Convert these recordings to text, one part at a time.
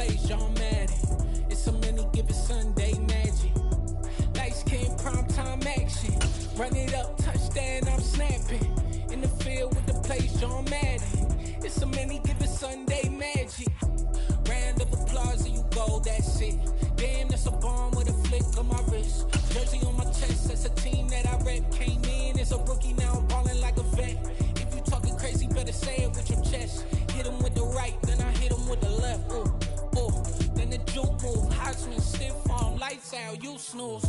place, y'all mad at. It's so many, give it Sunday magic. Lights came prime time action. Run it up, touchdown, I'm snapping. In the field with the place, y'all mad at. It's so many, give it Sunday magic. Round of applause and you go, that's it. Damn, that's a bomb with a flick on my wrist. Jersey on my chest, that's a team that I rep. Came in as a rookie, now I'm ballin' like a vet. If you talking crazy, better say it with your chest. Hit him with the right, then I hit him with the left. Ooh, ooh. Then the juke move, Heisman, stiff arm, lights out, you snooze.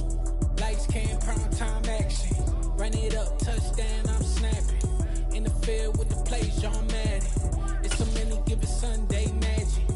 Lights came, prime time action. Run it up, touchdown, I'm snapping. In the field with the plays, y'all mad at. It's so many, give it Sunday magic.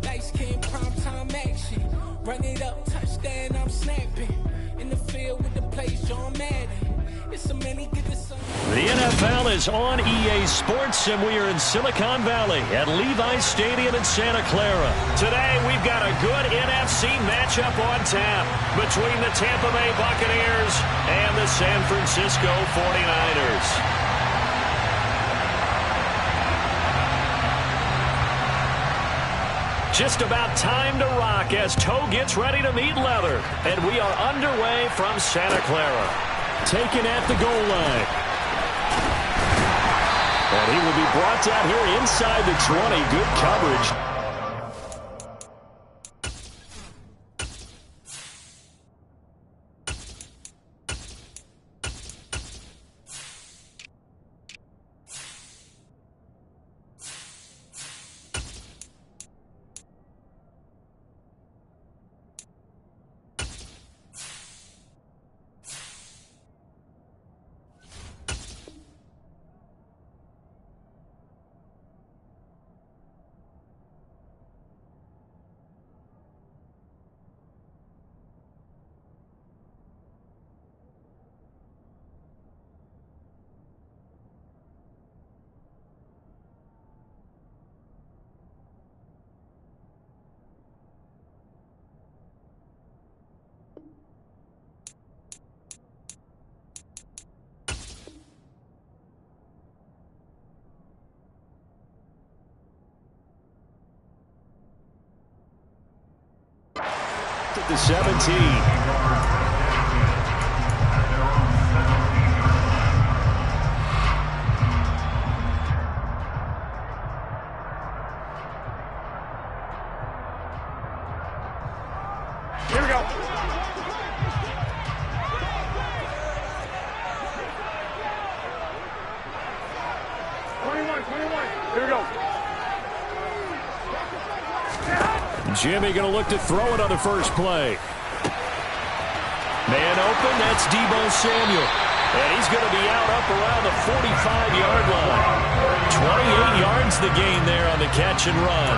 Lights came, prime time action. Run it up, touchdown, I'm snapping. In the field with the plays, y'all mad at. It's so many, give it Sunday. The NFL is on EA Sports, and we are in Silicon Valley at Levi's Stadium in Santa Clara. Today, we've got a good NFC matchup on tap between the Tampa Bay Buccaneers and the San Francisco 49ers. Just about time to rock as toe gets ready to meet leather. And we are underway from Santa Clara. Taken at the goal line. And he will be brought down here inside the 20. Good coverage. At the 17. Here we go. Here we go. Jimmy going to look to throw it on the first play. Man open, that's Deebo Samuel. And he's going to be out up around the 45-yard line. 28 yards the gain there on the catch and run.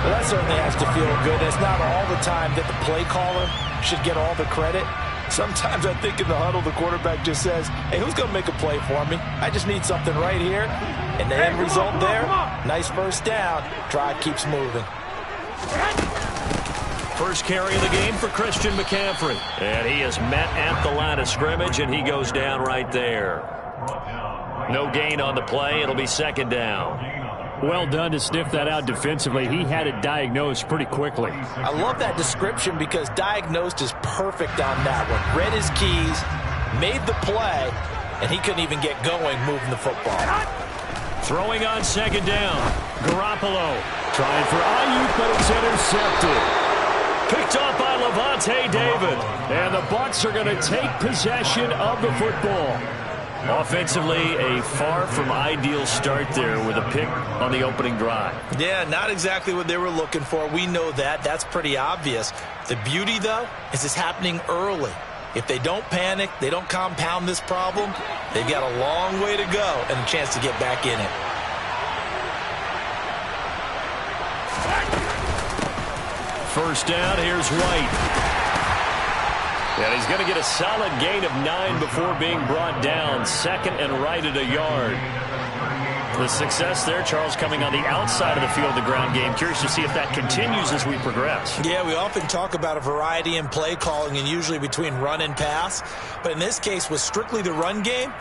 Well, that certainly has to feel good. It's not all the time that the play caller should get all the credit. Sometimes I think in the huddle, the quarterback just says, hey, who's going to make a play for me? I just need something right here. And the end result there, nice first down. Drive keeps moving. First carry of the game for Christian McCaffrey. And he is met at the line of scrimmage, and he goes down right there. No gain on the play. It'll be second down. Well done to sniff that out defensively. He had it diagnosed pretty quickly. I love that description because diagnosed is perfect on that one. Read his keys, made the play, and he couldn't even get going moving the football. Throwing on second down. Garoppolo. Trying for Ayuk, but it's intercepted. Picked off by Levante David. And the Bucs are going to take possession of the football. Offensively, a far from ideal start there with a pick on the opening drive. Yeah, not exactly what they were looking for. We know that. That's pretty obvious. The beauty, though, is it's happening early. If they don't panic, they don't compound this problem, they've got a long way to go and a chance to get back in it. First down, here's White. And he's going to get a solid gain of 9 before being brought down. Second and right at a yard. The success there, Charles, coming on the outside of the field, the ground game. Curious to see if that continues as we progress. Yeah, we often talk about a variety in play calling and usually between run and pass. But in this case, with strictly the run game,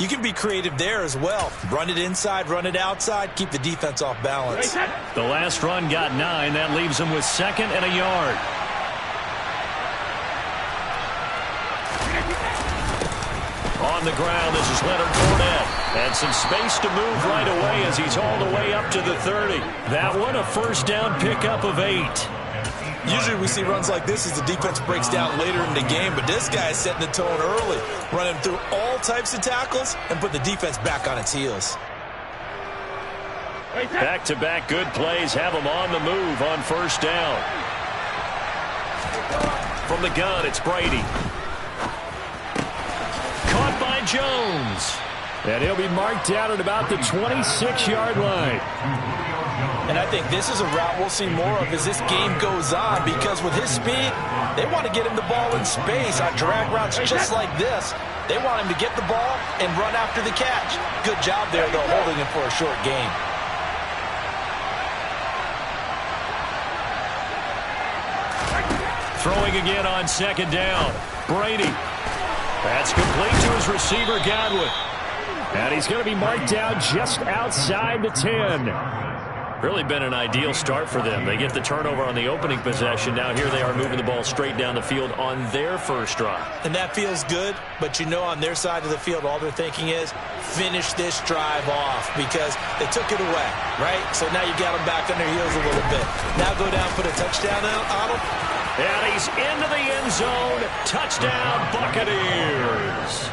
You can be creative there as well. Run it inside, run it outside, keep the defense off balance. The last run got 9. That leaves them with 2nd and a yard. On the ground, this is Leonard Fournette. And some space to move right away as he's all the way up to the 30. That one, a first down pickup of 8. Usually we see runs like this as the defense breaks down later in the game, but this guy is setting the tone early, running through all types of tackles and put the defense back on its heels. Back-to-back good plays have them on the move on first down. From the gun, it's Brady. Caught by Jones. And he'll be marked down at about the 26-yard line. And I think this is a route we'll see more of as this game goes on, because with his speed, they want to get him the ball in space on drag routes just like this. They want him to get the ball and run after the catch. Good job there, though, holding him for a short gain. Throwing again on 2nd down. Brady. That's complete to his receiver, Godwin. And he's going to be marked down just outside the 10. Really been an ideal start for them. They get the turnover on the opening possession. Now here they are moving the ball straight down the field on their first drive. And that feels good, but you know on their side of the field all they're thinking is finish this drive off because they took it away, right? So now you got them back on their heels a little bit. Now go down, put a touchdown out on them. And he's into the end zone. Touchdown, Buccaneers.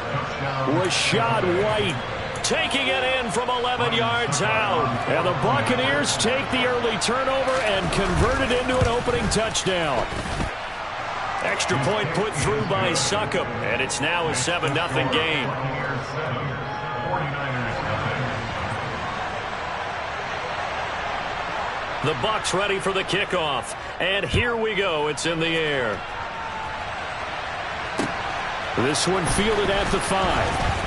Rachaad White taking it in from 11 yards out. And the Buccaneers take the early turnover and convert it into an opening touchdown. Extra point put through by Succop, and it's now a 7-0 game. The Bucs ready for the kickoff. And here we go. It's in the air. This one fielded at the 5.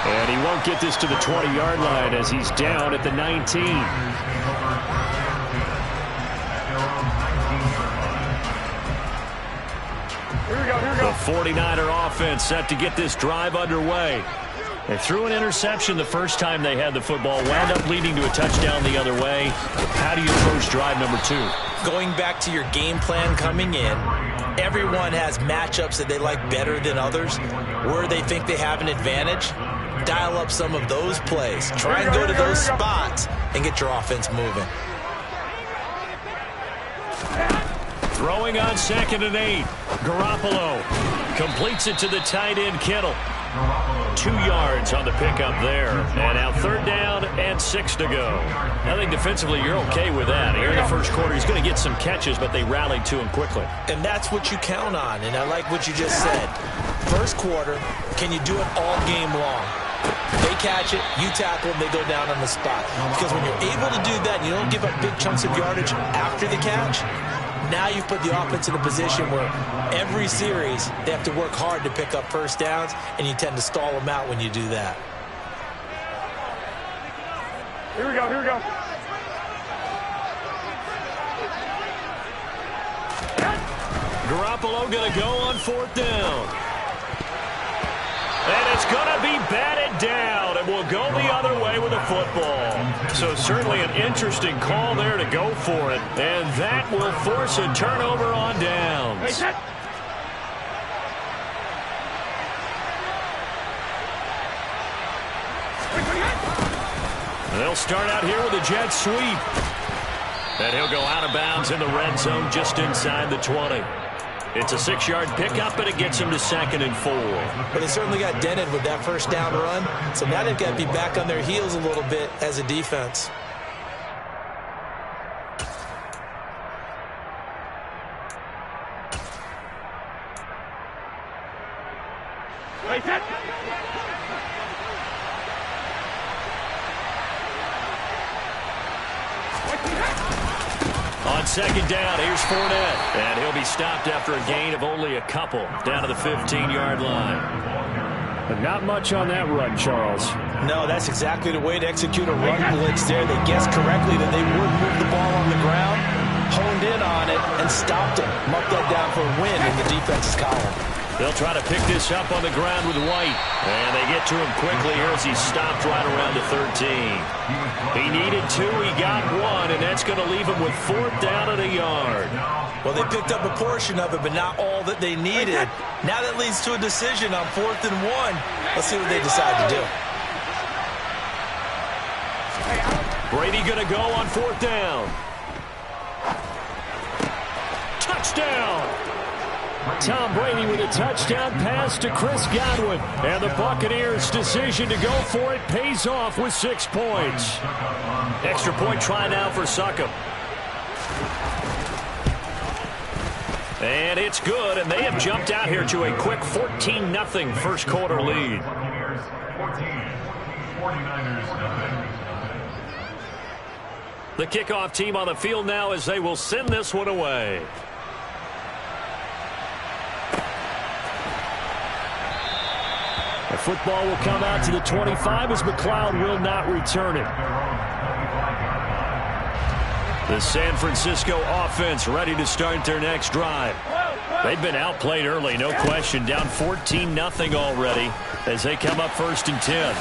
And he won't get this to the 20-yard line as he's down at the 19. Here we go. The 49er offense set to get this drive underway. They threw an interception the first time they had the football, wound up leading to a touchdown the other way. How do you approach drive number 2? Going back to your game plan coming in, everyone has matchups that they like better than others, where they think they have an advantage. Dial up some of those plays. Try and go to those spots and get your offense moving. Throwing on 2nd and 8. Garoppolo completes it to the tight end, Kittle. 2 yards on the pickup there. And now 3rd down and 6 to go. I think defensively you're okay with that. Here in the first quarter, he's going to get some catches, but they rallied to him quickly. And that's what you count on, and I like what you just said. First quarter, can you do it all game long? They catch it, you tackle them, they go down on the spot. Because when you're able to do that, you don't give up big chunks of yardage after the catch. Now you put the offense in a position where every series they have to work hard to pick up first downs, and you tend to stall them out when you do that. Here we go, here we go. Garoppolo going to go on 4th down. And it's going to be batted down, and will go the other way with the football. So certainly an interesting call there to go for it, and that will force a turnover on downs. They'll start out here with a jet sweep. And he'll go out of bounds in the red zone just inside the 20. It's a 6-yard pickup, and it gets him to 2nd and 4. But they certainly got dented with that first down run. So now they've got to be back on their heels a little bit as a defense. On 2nd down, here's Fournette. And he'll be stopped after a gain of only a couple down to the 15-yard line. But not much on that run, Charles. No, that's exactly the way to execute a run blitz there. They guessed correctly that they would move the ball on the ground, honed in on it, and stopped him. Marked that down for a win in the defense's column. They'll try to pick this up on the ground with White. And they get to him quickly here as he stopped right around the 13. He needed 2, he got 1, and that's going to leave him with 4th down at a yard. Well, they picked up a portion of it, but not all that they needed. Now that leads to a decision on 4th and 1. Let's see what they decide to do. Brady going to go on 4th down. Touchdown! Tom Brady with a touchdown pass to Chris Godwin. And the Buccaneers' decision to go for it pays off with 6 points. Extra point try now for Succop. And it's good, and they have jumped out here to a quick 14-0 first quarter lead. The kickoff team on the field now as they will send this one away. The football will come out to the 25 as McLeod will not return it. The San Francisco offense ready to start their next drive. They've been outplayed early, no question. Down 14-0 already as they come up 1st and 10.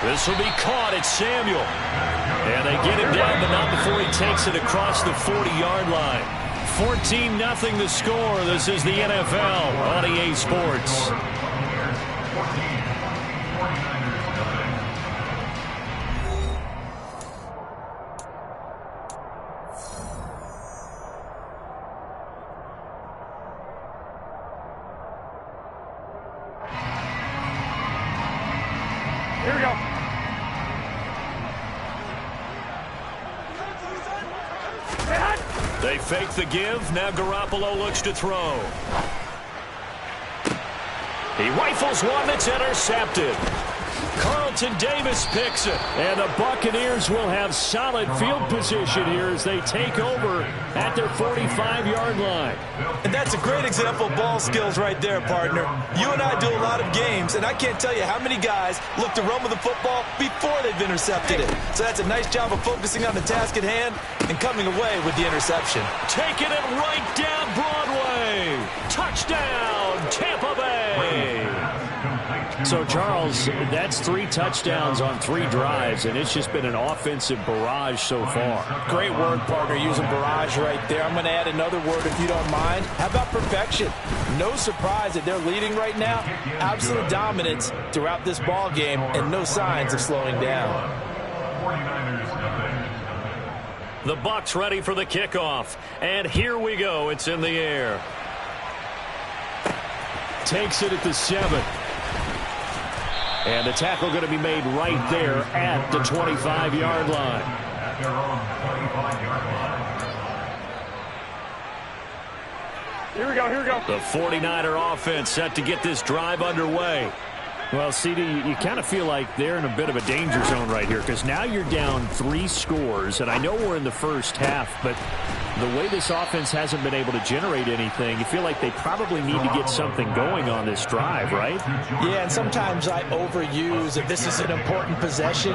This will be caught. It's Samuel. And they get him down, but not before he takes it across the 40-yard line. 14-0 the score. This is the NFL on EA Sports. Here we go. They fake the give. Now Garoppolo looks to throw. He rifles one that's intercepted. Carlton Davis picks it. And the Buccaneers will have solid field position here as they take over at their 45-yard line. And that's a great example of ball skills right there, partner. You and I do a lot of games, and I can't tell you how many guys look to run with the football before they've intercepted it. So that's a nice job of focusing on the task at hand and coming away with the interception. Taking it right down Broadway. Touchdown, Tampa Bay. So, Charles, that's 3 touchdowns on 3 drives, and it's just been an offensive barrage so far. Great word, partner, using barrage right there. I'm going to add another word if you don't mind. How about perfection? No surprise that they're leading right now. Absolute dominance throughout this ball game and no signs of slowing down. The Bucs ready for the kickoff. And here we go. It's in the air. Takes it at the 7. And the tackle going to be made right there at the 25-yard line. Here we go, here we go. The 49er offense set to get this drive underway. Well, CD, you kind of feel like they're in a bit of a danger zone right here because now you're down 3 scores, and I know we're in the first half, but the way this offense hasn't been able to generate anything, you feel like they probably need to get something going on this drive, right? Yeah, and sometimes I overuse that this is an important possession,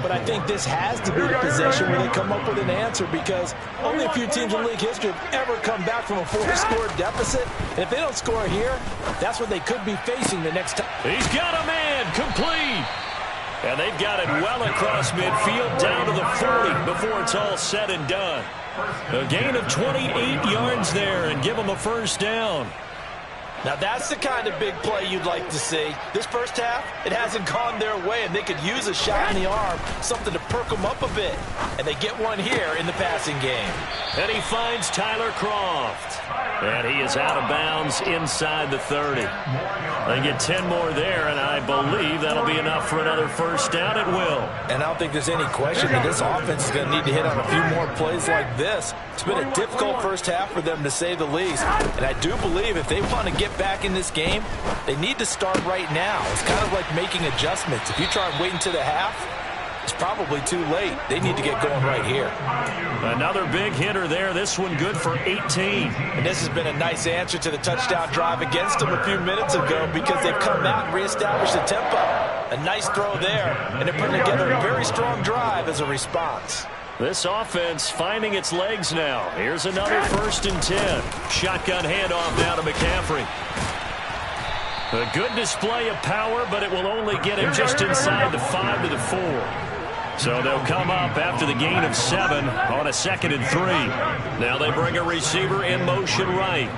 but I think this has to be the possession where they come up with an answer because only a few teams in league history have ever come back from a 4-score deficit. And if they don't score here, that's what they could be facing the next time. He's got a man complete. And they've got it well across midfield down to the 40 before it's all said and done. A gain of 28 yards there and give them a first down. Now that's the kind of big play you'd like to see. This first half, it hasn't gone their way, and they could use a shot in the arm, something to perk them up a bit. And they get one here in the passing game. And he finds Tyler Kroft. And he is out of bounds inside the 30. They get 10 more there, and I believe that'll be enough for another first down. It will. And I don't think there's any question that this offense is going to need to hit on a few more plays like this. It's been a difficult first half for them, to say the least. And I do believe if they want to get back in this game, they need to start right now. It's kind of like making adjustments. If you try and wait until the half, it's probably too late. They need to get going right here. Another big hitter there. This one good for 18. And this has been a nice answer to the touchdown drive against them a few minutes ago because they've come out and reestablished the tempo. A nice throw there, and they're putting together a very strong drive as a response. This offense finding its legs now. Here's another 1st and 10. Shotgun handoff now to McCaffrey. A good display of power, but it will only get him just inside the 5 to the 4. So they'll come up after the gain of 7 on a 2nd and 3. Now they bring a receiver in motion right.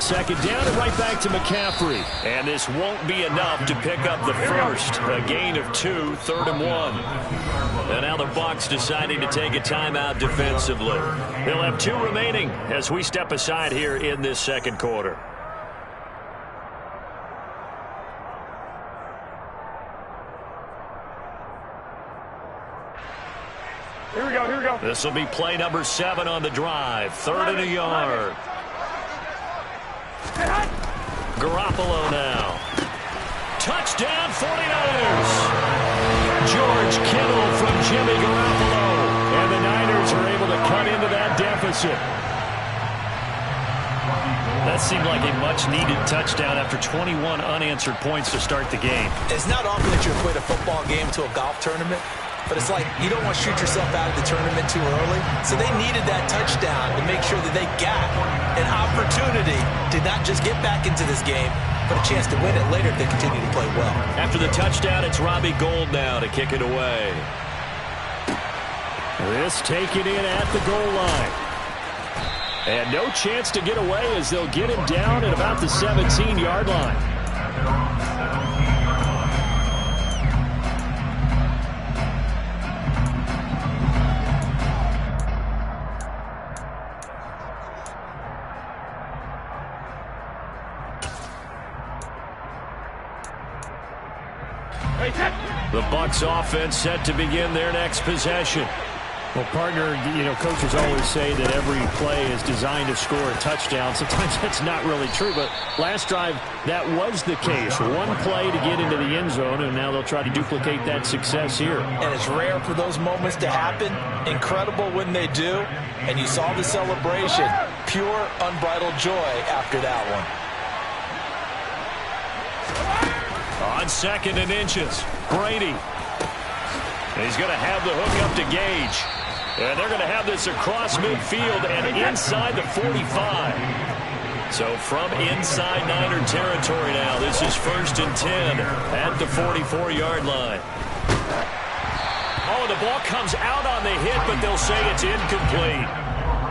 2nd down and right back to McCaffrey. And this won't be enough to pick up the first. A gain of 2, 3rd and 1. And now the Bucs deciding to take a timeout defensively. They'll have 2 remaining as we step aside here in this 2nd quarter. Here we go, here we go. This will be play number 7 on the drive. 3rd and a yard. Garoppolo now. Touchdown 49ers. George Kittle from Jimmy Garoppolo. And the Niners are able to cut into that deficit. That seemed like a much-needed touchdown after 21 unanswered points to start the game. It's not often that you equate a football game to a golf tournament, but it's like you don't want to shoot yourself out of the tournament too early. So they needed that touchdown to make sure that they got an opportunity to not just get back into this game, but a chance to win it later if they continue to play well. After the touchdown, it's Robbie Gould now to kick it away. This taken in at the goal line. And no chance to get away as they'll get him down at about the 17-yard line. The Bucs offense set to begin their next possession. Well, partner, coaches always say that every play is designed to score a touchdown. Sometimes that's not really true, but last drive, that was the case. One play to get into the end zone, and now they'll try to duplicate that success here. And it's rare for those moments to happen. Incredible when they do. And you saw the celebration. Pure, unbridled joy after that one. On 2nd and inches, Brady. He's going to have the hook up to Gage. And they're going to have this across midfield and inside the 45. So from inside Niner territory now, this is 1st and 10 at the 44-yard line. Oh, the ball comes out on the hit, but they'll say it's incomplete.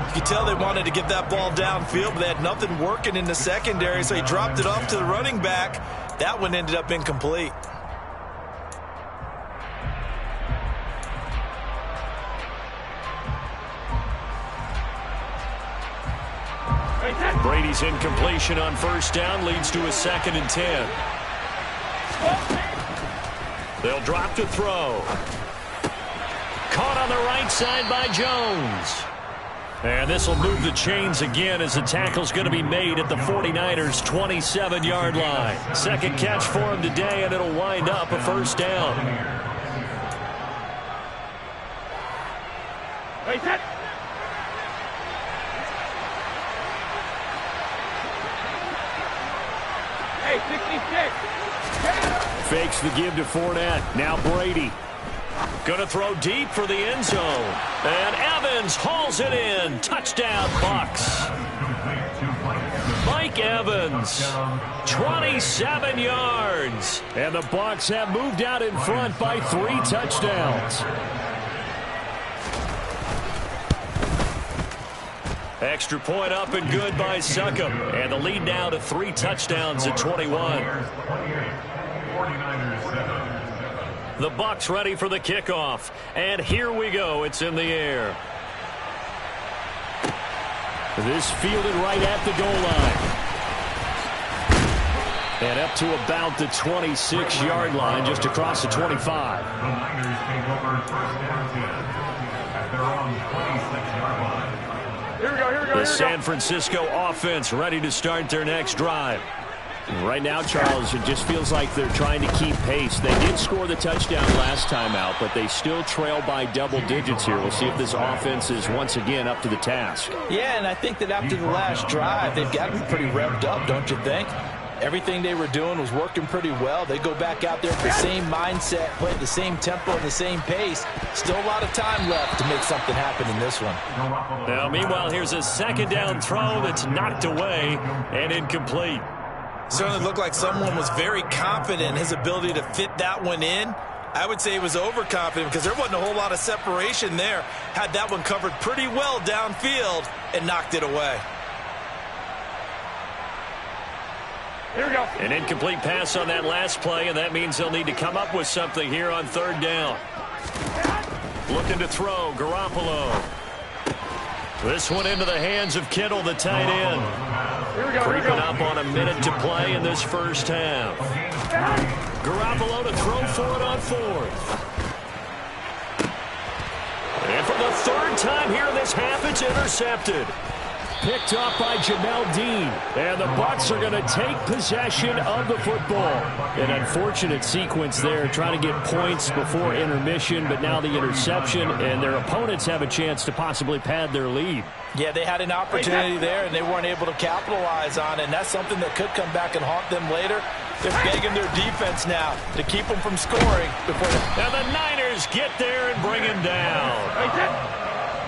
You can tell they wanted to get that ball downfield, but they had nothing working in the secondary, so he dropped it off to the running back. That one ended up incomplete. Brady's incompletion on 1st down leads to a 2nd and 10. They'll drop to throw. Caught on the right side by Jones. And this will move the chains again as the tackle's going to be made at the 49ers' 27-yard line. 2nd catch for him today, and it'll wind up a 1st down. Wait, set. Hey, 66. Fakes the give to Fournette. Now Brady. Going to throw deep for the end zone. And Evans hauls it in. Touchdown, Bucs. Mike Evans, 27 yards. And the Bucs have moved out in front by 3 touchdowns. Extra point up and good by Succop. And the lead now to 3 touchdowns at 21. The Bucs ready for the kickoff. And here we go. It's in the air. This fielded right at the goal line. And up to about the 26-yard line, just across the 25. Here we go, here we go. The San Francisco offense ready to start their next drive. Right now, Charles, it just feels like they're trying to keep pace. They did score the touchdown last time out, but they still trail by double digits here. We'll see if this offense is once again up to the task. Yeah, and I think that after the last drive, they've got to be pretty revved up, don't you think? Everything they were doing was working pretty well. They go back out there with the same mindset, play at the same tempo and the same pace. Still a lot of time left to make something happen in this one. Now, meanwhile, here's a second down throw that's knocked away and incomplete. Certainly looked like someone was very confident in his ability to fit that one in. I would say he was overconfident because there wasn't a whole lot of separation there. Had that one covered pretty well downfield and knocked it away. Here we go. An incomplete pass on that last play, and that means they'll need to come up with something here on third down. Looking to throw, Garoppolo. This one into the hands of Kittle, the tight end. Here we go. Creeping up on a minute to play in this first half. Garoppolo to throw for it on fourth. And for the third time here in this half, it's intercepted. Picked off by Jamel Dean. And the Bucs are going to take possession of the football. An unfortunate sequence there, trying to get points before intermission, but now the interception, and their opponents have a chance to possibly pad their lead. Yeah, they had an opportunity there, and they weren't able to capitalize on it, and that's something that could come back and haunt them later. They're begging their defense now to keep them from scoring. And the Niners get there and bring him down.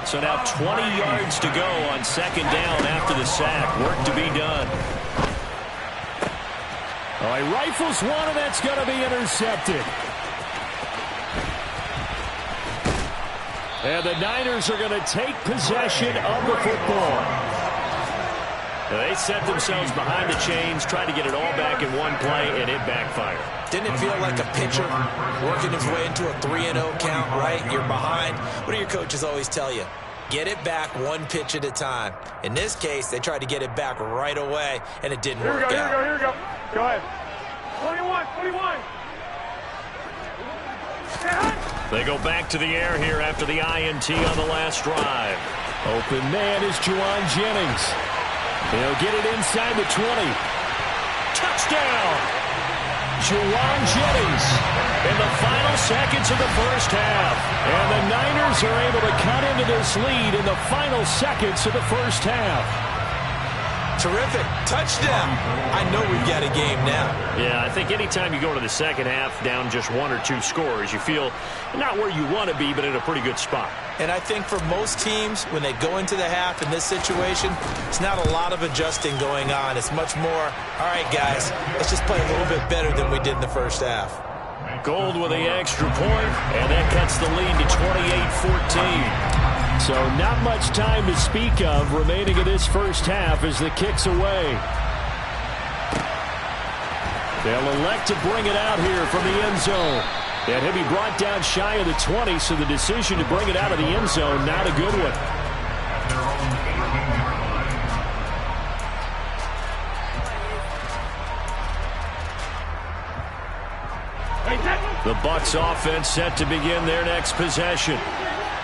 So now 20 yards to go on second down after the sack. Work to be done. All right, rifles one, and that's going to be intercepted. And the Niners are going to take possession of the football. They set themselves behind the chains, tried to get it all back in one play, and it backfired. Didn't it feel like a pitcher working his way into a 3-0 count, right? You're behind. What do your coaches always tell you? Get it back one pitch at a time. In this case, they tried to get it back right away, and it didn't work out. Here we go. Go ahead. 21. They go back to the air here after the INT on the last drive. Open man is Juwan Jennings. He'll get it inside the 20. Touchdown! Juwan Jennings in the final seconds of the first half. And the Niners are able to cut into this lead in the final seconds of the first half. Terrific. Touchdown. I know we've got a game now. Yeah, I think anytime you go to the second half down just one or two scores, you feel not where you want to be, but in a pretty good spot. And I think for most teams, when they go into the half in this situation, it's not a lot of adjusting going on. It's much more, all right, guys, let's just play a little bit better than we did in the first half. Gold with the extra point, and that cuts the lead to 28-14. So not much time to speak of remaining in this first half as the kick's away. They'll elect to bring it out here from the end zone. And he'll be brought down shy of the 20, so the decision to bring it out of the end zone, not a good one. The Bucs offense set to begin their next possession.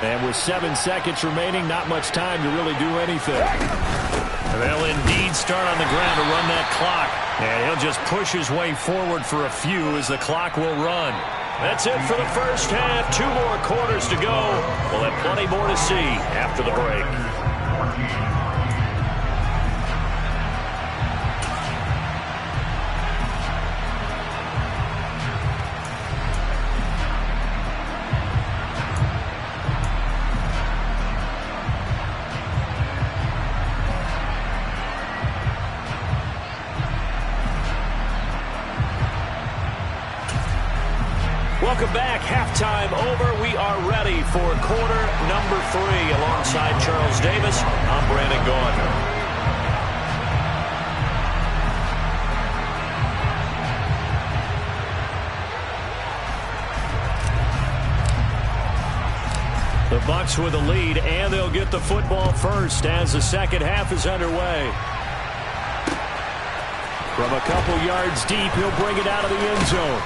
And with 7 seconds remaining, not much time to really do anything. They'll indeed start on the ground to run that clock. And he'll just push his way forward for a few as the clock will run. That's it for the first half. 2 more quarters to go. We'll have plenty more to see after the break. Welcome back. Halftime over. We are ready for quarter number 3. Alongside Charles Davis, I'm Brandon Gaudin. The Bucs with a lead, and they'll get the football first as the second half is underway. From a couple yards deep, he'll bring it out of the end zone.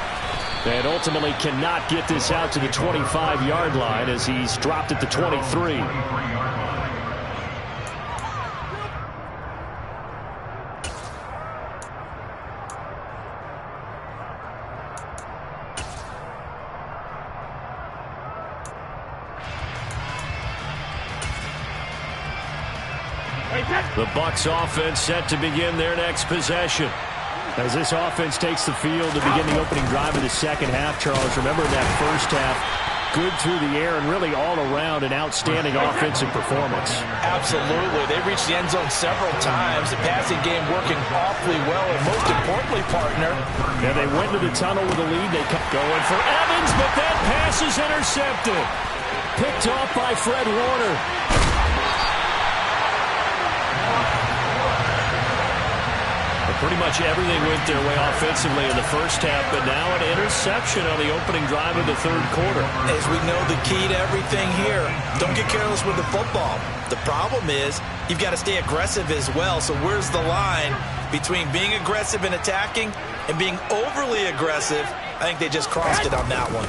And ultimately cannot get this out to the 25-yard line as he's dropped at the 23. The Bucs offense set to begin their next possession. As this offense takes the field to begin the opening drive of the second half, Charles, remember in that first half, good through the air and really all around an outstanding offensive performance. Absolutely. They reached the end zone several times. The passing game working awfully well, and most importantly, partner. Yeah, they went to the tunnel with a lead. They kept going for Evans, but that pass is intercepted. Picked off by Fred Warner. Pretty much everything went their way offensively in the first half, but now an interception on the opening drive of the third quarter. As we know, the key to everything here, don't get careless with the football. The problem is you've got to stay aggressive as well. So where's the line between being aggressive and attacking and being overly aggressive? I think they just crossed it on that one.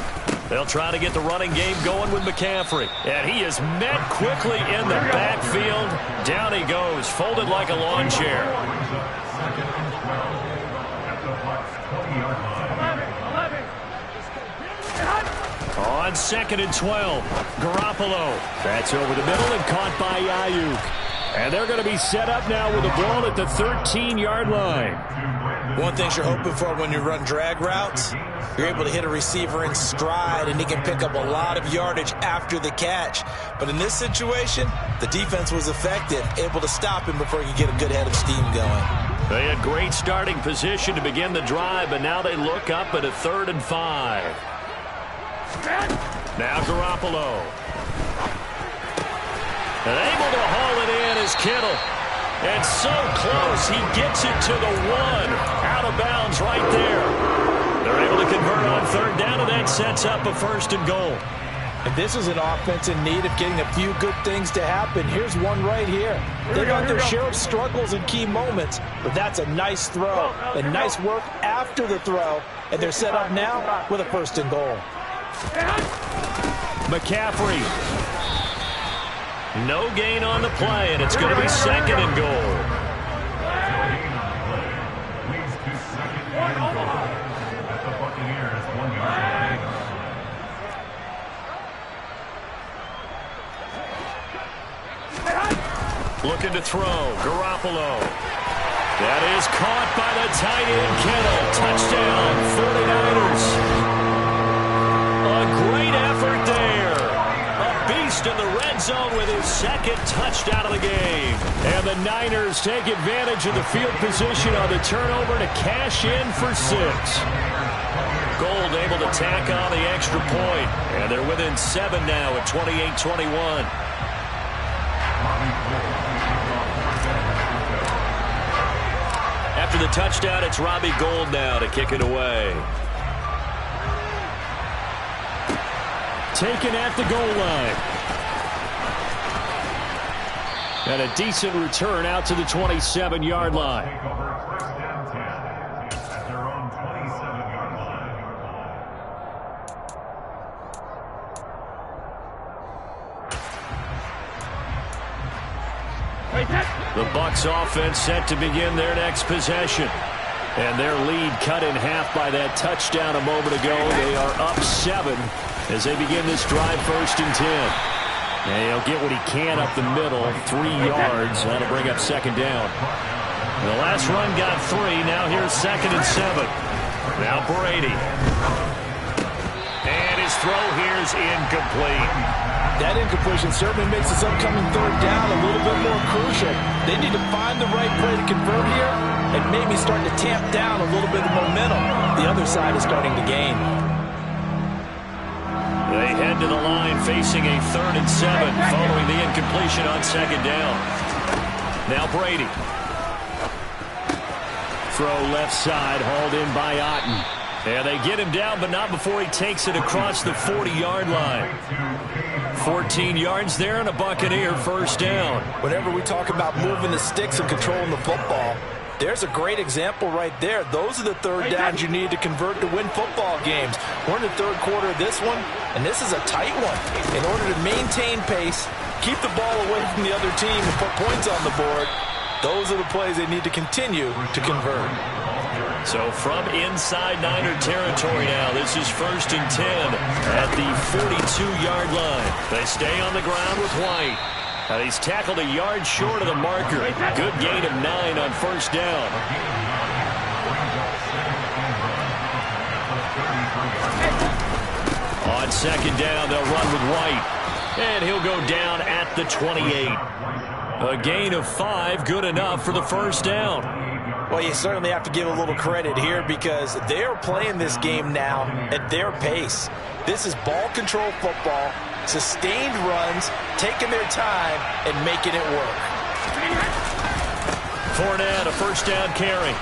They'll try to get the running game going with McCaffrey. And he is met quickly in the backfield. Down he goes, folded like a lawn chair. On 2nd and 12, Garoppolo. That's over the middle and caught by Ayuk. And they're going to be set up now with the ball at the 13-yard line. One thing you're hoping for when you run drag routes, you're able to hit a receiver in stride, and he can pick up a lot of yardage after the catch. But in this situation, the defense was effective, able to stop him before he could get a good head of steam going. They had great starting position to begin the drive, but now they look up at a 3rd and 5. Now Garoppolo. And able to haul it in is Kittle. And so close, he gets it to the 1. Out of bounds right there. They're able to convert on 3rd down, and that sets up a 1st and goal. And this is an offense in need of getting a few good things to happen. Here's one right here. They've got their share of struggles in key moments, but that's a nice throw and nice work after the throw. And they're set up now with a 1st and goal. McCaffrey. No gain on the play, and it's going to be 2nd and goal. Looking to throw. Garoppolo. That is caught by the tight end, Kittle. Touchdown, 49ers. A great effort there. A beast in the red zone with his 2nd touchdown of the game. And the Niners take advantage of the field position on the turnover to cash in for 6. Gold able to tack on the extra point. And they're within 7 now at 28-21. After the touchdown, it's Robbie Gould now to kick it away. Taken at the goal line. And a decent return out to the 27-yard line. The Bucs offense set to begin their next possession. And their lead cut in half by that touchdown a moment ago. They are up 7 as they begin this drive, 1st and 10. And he'll get what he can up the middle, 3 yards. That'll bring up 2nd down. The last run got 3. Now here's 2nd and 7. Now Brady. And his throw here is incomplete. That incompletion certainly makes this upcoming 3rd down a little bit more crucial. They need to find the right play to convert here and maybe start to tamp down a little bit of momentum. The other side is starting to gain. They head to the line facing a 3rd and 7 following the incompletion on 2nd down. Now Brady. Throw left side, hauled in by Otten. And they get him down, but not before he takes it across the 40-yard line. 14 yards there and a Buccaneer 1st down. Whenever we talk about moving the sticks and controlling the football, there's a great example right there. Those are the 3rd downs you need to convert to win football games. We're in the 3rd quarter of this one, and this is a tight one. In order to maintain pace, keep the ball away from the other team and put points on the board, those are the plays they need to continue to convert. So from inside Niner territory now, this is 1st and 10 at the 42-yard line. They stay on the ground with White. And he's tackled a yard short of the marker. Good gain of 9 on 1st down. On second down, they'll run with White. And he'll go down at the 28. A gain of 5, good enough for the first down. Well, you certainly have to give a little credit here because they're playing this game now at their pace. This is ball control football, sustained runs, taking their time, and making it work. Fournette, a first down carry.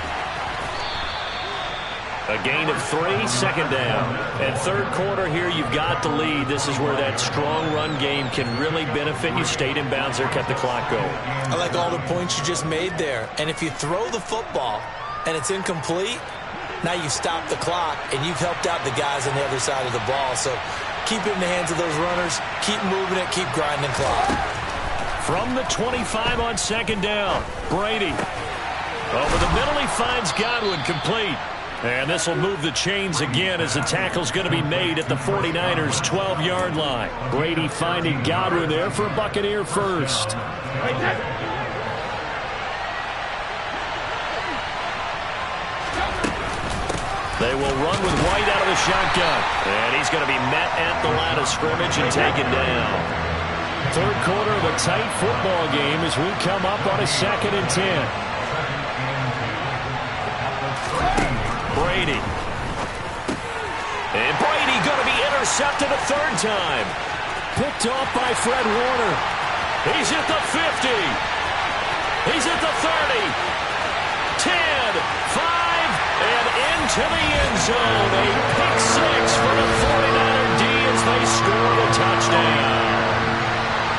A gain of 3, second down. And third quarter here, you've got the lead. This is where that strong run game can really benefit you. Stayed in bounds there, kept the clock going. I like all the points you just made there. And if you throw the football and it's incomplete, now you stop the clock and you've helped out the guys on the other side of the ball. So keep it in the hands of those runners. Keep moving it. Keep grinding clock. From the 25 on second down, Brady. Over the middle, he finds Godwin, complete. And this will move the chains again as the tackle's going to be made at the 49ers' 12-yard line. Brady finding Godwin there for Buccaneer first. They will run with White out of the shotgun. And he's going to be met at the line of scrimmage and taken down. Third quarter of a tight football game as we come up on a 2nd and 10. Brady. And Brady going to be intercepted a third time. Picked off by Fred Warner. He's at the 50. He's at the 30. 10, 5, and into the end zone. A pick 6 for the 49er D as they score the touchdown.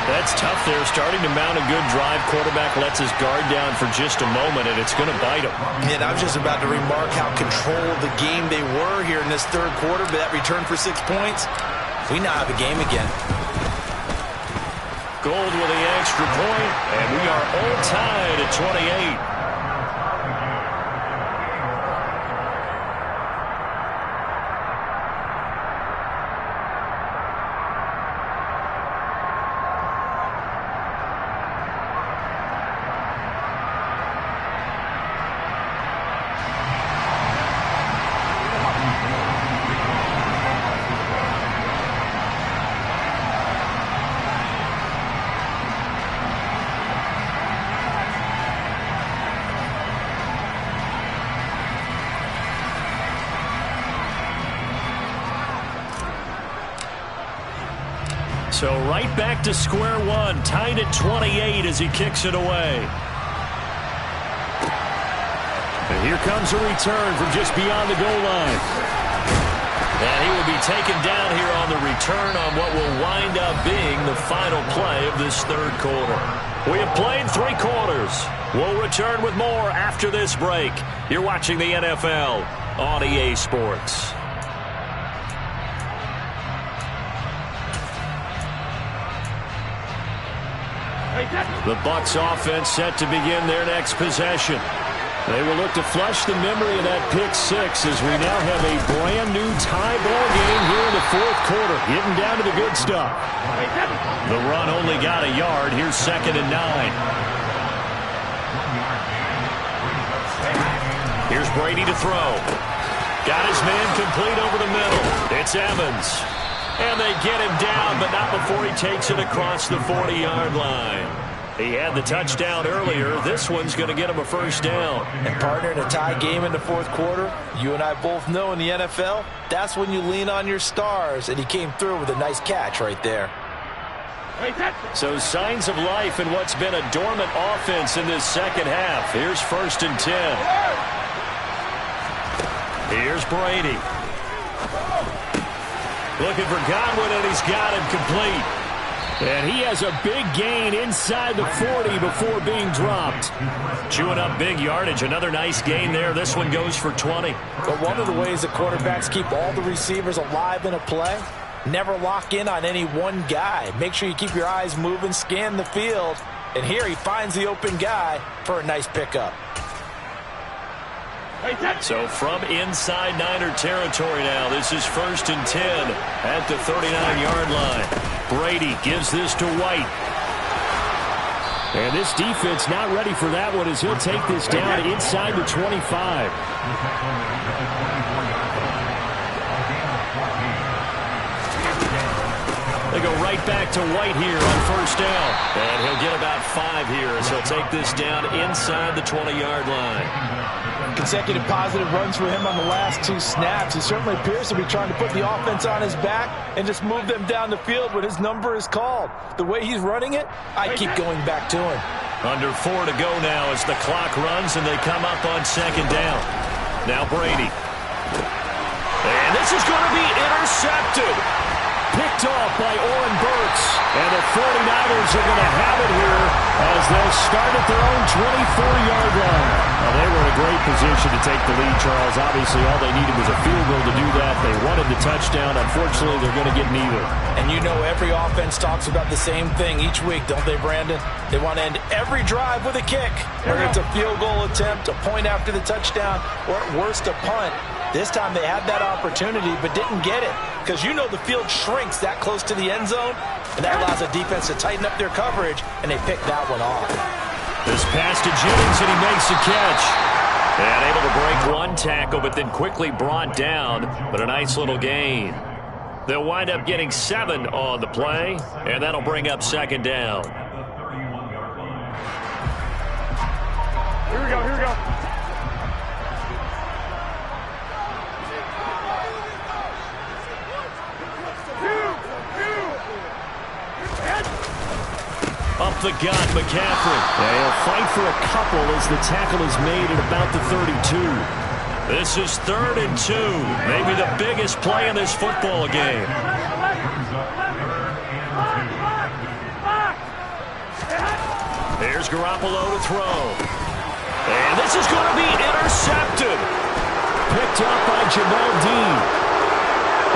That's tough there, starting to mount a good drive. Quarterback lets his guard down for just a moment, and it's going to bite him. And I was just about to remark how controlled the game they were here in this third quarter, but that return for 6 points, we now have a game again. Gold with the extra point, and we are all tied at 28. So right back to square one, tied at 28 as he kicks it away. And here comes a return from just beyond the goal line. And he will be taken down here on the return on what will wind up being the final play of this third quarter. We have played 3 quarters. We'll return with more after this break. You're watching the NFL on EA Sports. The Bucs offense set to begin their next possession. They will look to flush the memory of that pick 6 as we now have a brand new tie ball game here in the fourth quarter. Getting down to the good stuff. The run only got a yard. Here's 2nd and 9. Here's Brady to throw. Got his man complete over the middle. It's Evans. And they get him down, but not before he takes it across the 40-yard line. He had the touchdown earlier. This one's going to get him a first down. And partner, in a tie game in the fourth quarter, you and I both know in the NFL, that's when you lean on your stars, and he came through with a nice catch right there. So signs of life in what's been a dormant offense in this second half. Here's 1st and 10. Here's Brady. Looking for Godwin, and he's got him complete. And he has a big gain inside the 40 before being dropped. Chewing up big yardage. Another nice gain there. This one goes for 20. But one of the ways that quarterbacks keep all the receivers alive in a play, never lock in on any one guy. Make sure you keep your eyes moving, scan the field. And here he finds the open guy for a nice pickup. So from inside Niner territory now, this is 1st and 10 at the 39-yard line. Brady gives this to White. And this defense not ready for that one as he'll take this down inside the 25. They go right back to White here on first down. And he'll get about 5 here as he'll take this down inside the 20-yard line. Consecutive positive runs for him on the last 2 snaps. He certainly appears to be trying to put the offense on his back and just move them down the field when his number is called. The way he's running it, I keep going back to him. Under 4 to go now as the clock runs and they come up on second down. Now Brady. And this is going to be intercepted. Picked off by Oren Burks. And the 49ers are going to have it here as they'll start at their own 24-yard line. Well, they were in a great position to take the lead, Charles. Obviously, all they needed was a field goal to do that. They wanted the touchdown. Unfortunately, they're going to get neither. And you know every offense talks about the same thing each week, don't they, Brandon? They want to end every drive with a kick. Whether it's a field goal attempt, a point after the touchdown, or at worst, a punt. This time they had that opportunity but didn't get it because you know the field shrinks that close to the end zone, and that allows the defense to tighten up their coverage, and they pick that one off. This pass to Jennings, and he makes the catch. And able to break 1 tackle, but then quickly brought down, but a nice little gain. They'll wind up getting 7 on the play, and that'll bring up second down. Here we go, here we go. Up the gut, McCaffrey. Yeah, he'll fight for a couple as the tackle is made at about the 32. This is 3rd and 2. Maybe the biggest play in this football game. Here's Garoppolo to throw. And this is going to be intercepted. Picked up by Jamel Dean.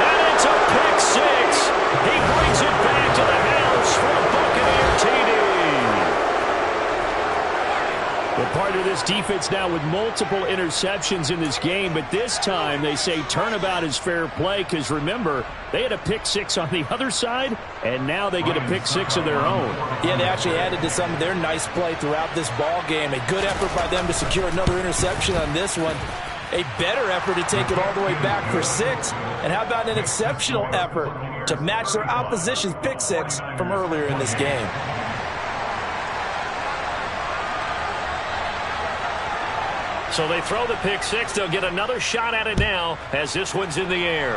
And it's a pick 6. He brings it back to the house for a Buccaneer TD. Well, part of this defense now with multiple interceptions in this game, but this time they say turnabout is fair play because, remember, they had a pick 6 on the other side, and now they get a pick 6 of their own. Yeah, they actually added to some of their nice play throughout this ball game. A good effort by them to secure another interception on this one. A better effort to take it all the way back for 6. And how about an exceptional effort to match their opposition's pick 6 from earlier in this game? So they throw the pick 6. They'll get another shot at it now as this one's in the air.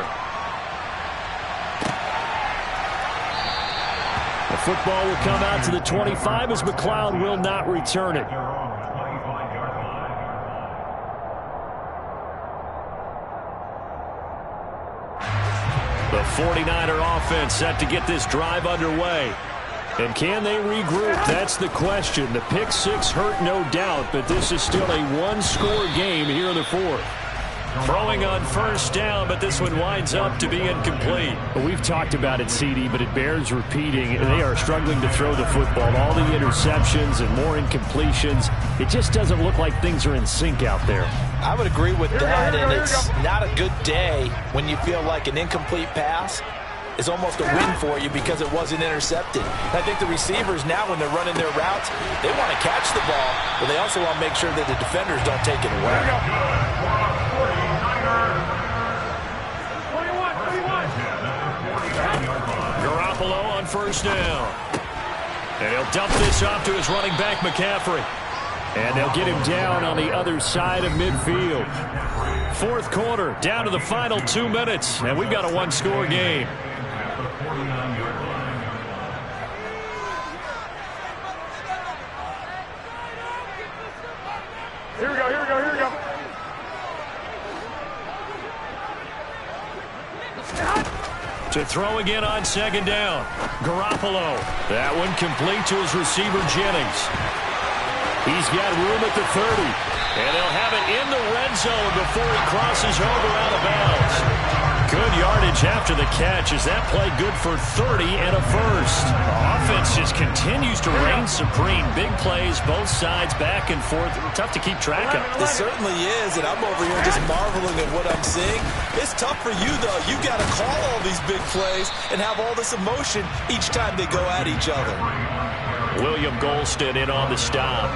The football will come out to the 25 as McLeod will not return it. The 49er offense set to get this drive underway. And can they regroup? That's the question. The pick 6 hurt, no doubt, but this is still a 1-score game here in the 4th. Throwing on first down, but this one winds up to be incomplete. Well, we've talked about it, CD, but it bears repeating. They are struggling to throw the football. All the interceptions and more incompletions. It just doesn't look like things are in sync out there. I would agree with that, and it's not a good day when you feel like an incomplete pass is almost a win for you because it wasn't intercepted. I think the receivers now, when they're running their routes, they want to catch the ball, but they also want to make sure that the defenders don't take it away. 21. Garoppolo on first down. And he'll dump this off to his running back, McCaffrey. And they'll get him down on the other side of midfield. 4th quarter, down to the final 2 minutes, and we've got a 1-score game. Here we go, here we go, here we go. To throw again on second down. Garoppolo. That one complete to his receiver, Jennings. He's got room at the 30. And they'll have it in the red zone before he crosses over out of bounds. Good yardage after the catch. Is that play good for 30 and a first? Offense just continues to reign supreme. Big plays, both sides, back and forth. Tough to keep track of. It certainly is, and I'm over here just marveling at what I'm seeing. It's tough for you, though. You got to call all these big plays and have all this emotion each time they go at each other. William Golston in on the stop.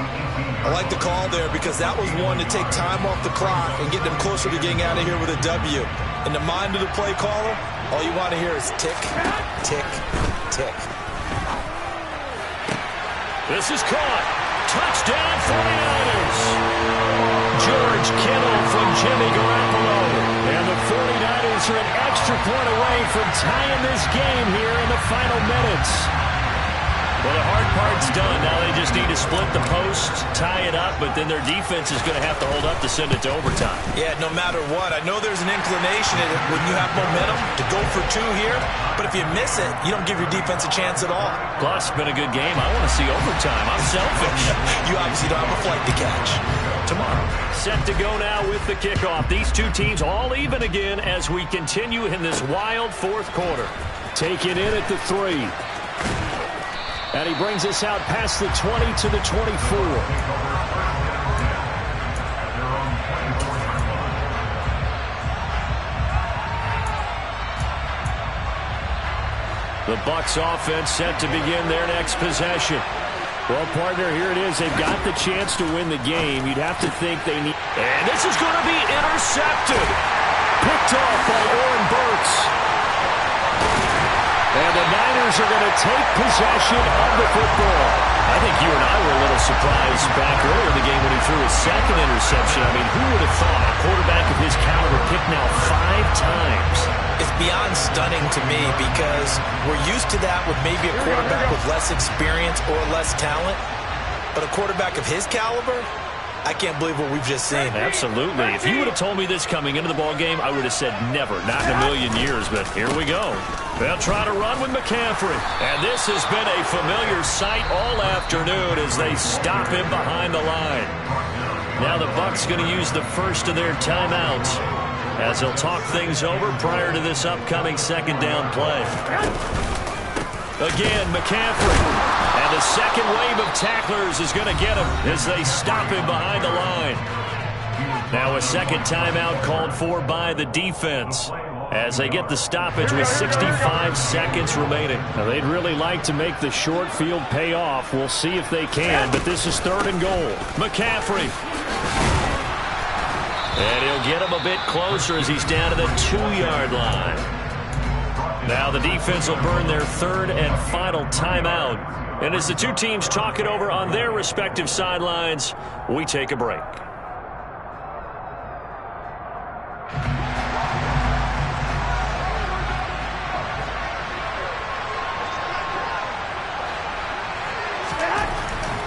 I like the call there because that was one to take time off the clock and get them closer to getting out of here with a W. In the mind of the play caller, all you want to hear is tick, tick, tick. This is caught. Touchdown 49ers. George Kittle from Jimmy Garoppolo. And the 49ers are an extra point away from tying this game here in the final minutes. Well, the hard part's done. Now they just need to split the post, tie it up, but then their defense is going to have to hold up to send it to overtime. Yeah, no matter what. I know there's an inclination when you have momentum to go for two here, but if you miss it, you don't give your defense a chance at all. Plus, it's been a good game. I want to see overtime. I'm selfish. You obviously don't have a flight to catch. Tomorrow. Set to go now with the kickoff. These two teams all even again as we continue in this wild fourth quarter. Taken in at the 3. And he brings us out past the 20 to the 24. The Bucs offense set to begin their next possession. Well, partner, here it is. They've got the chance to win the game. You'd have to think they need... And this is going to be intercepted. Picked off by Oren Burks. And the Niners are going to take possession of the football. I think you and I were a little surprised back earlier in the game when he threw his second interception. I mean, who would have thought a quarterback of his caliber picked now 5 times? It's beyond stunning to me because we're used to that with maybe a quarterback with less experience or less talent. But a quarterback of his caliber, I can't believe what we've just seen. Absolutely. If you would have told me this coming into the ball game, I would have said never, not in a million years. But here we go. They'll try to run with McCaffrey. And this has been a familiar sight all afternoon as they stop him behind the line. Now the Bucs going to use the first of their timeouts as they'll talk things over prior to this upcoming second down play. Again, McCaffrey. And the second wave of tacklers is going to get him as they stop him behind the line. Now a second timeout called for by the defense as they get the stoppage with 65 seconds remaining. Now they'd really like to make the short field pay off. We'll see if they can, but this is 3rd and goal. McCaffrey. And he'll get him a bit closer as he's down to the 2-yard line. Now the defense will burn their 3rd and final timeout. And as the two teams talk it over on their respective sidelines, we take a break.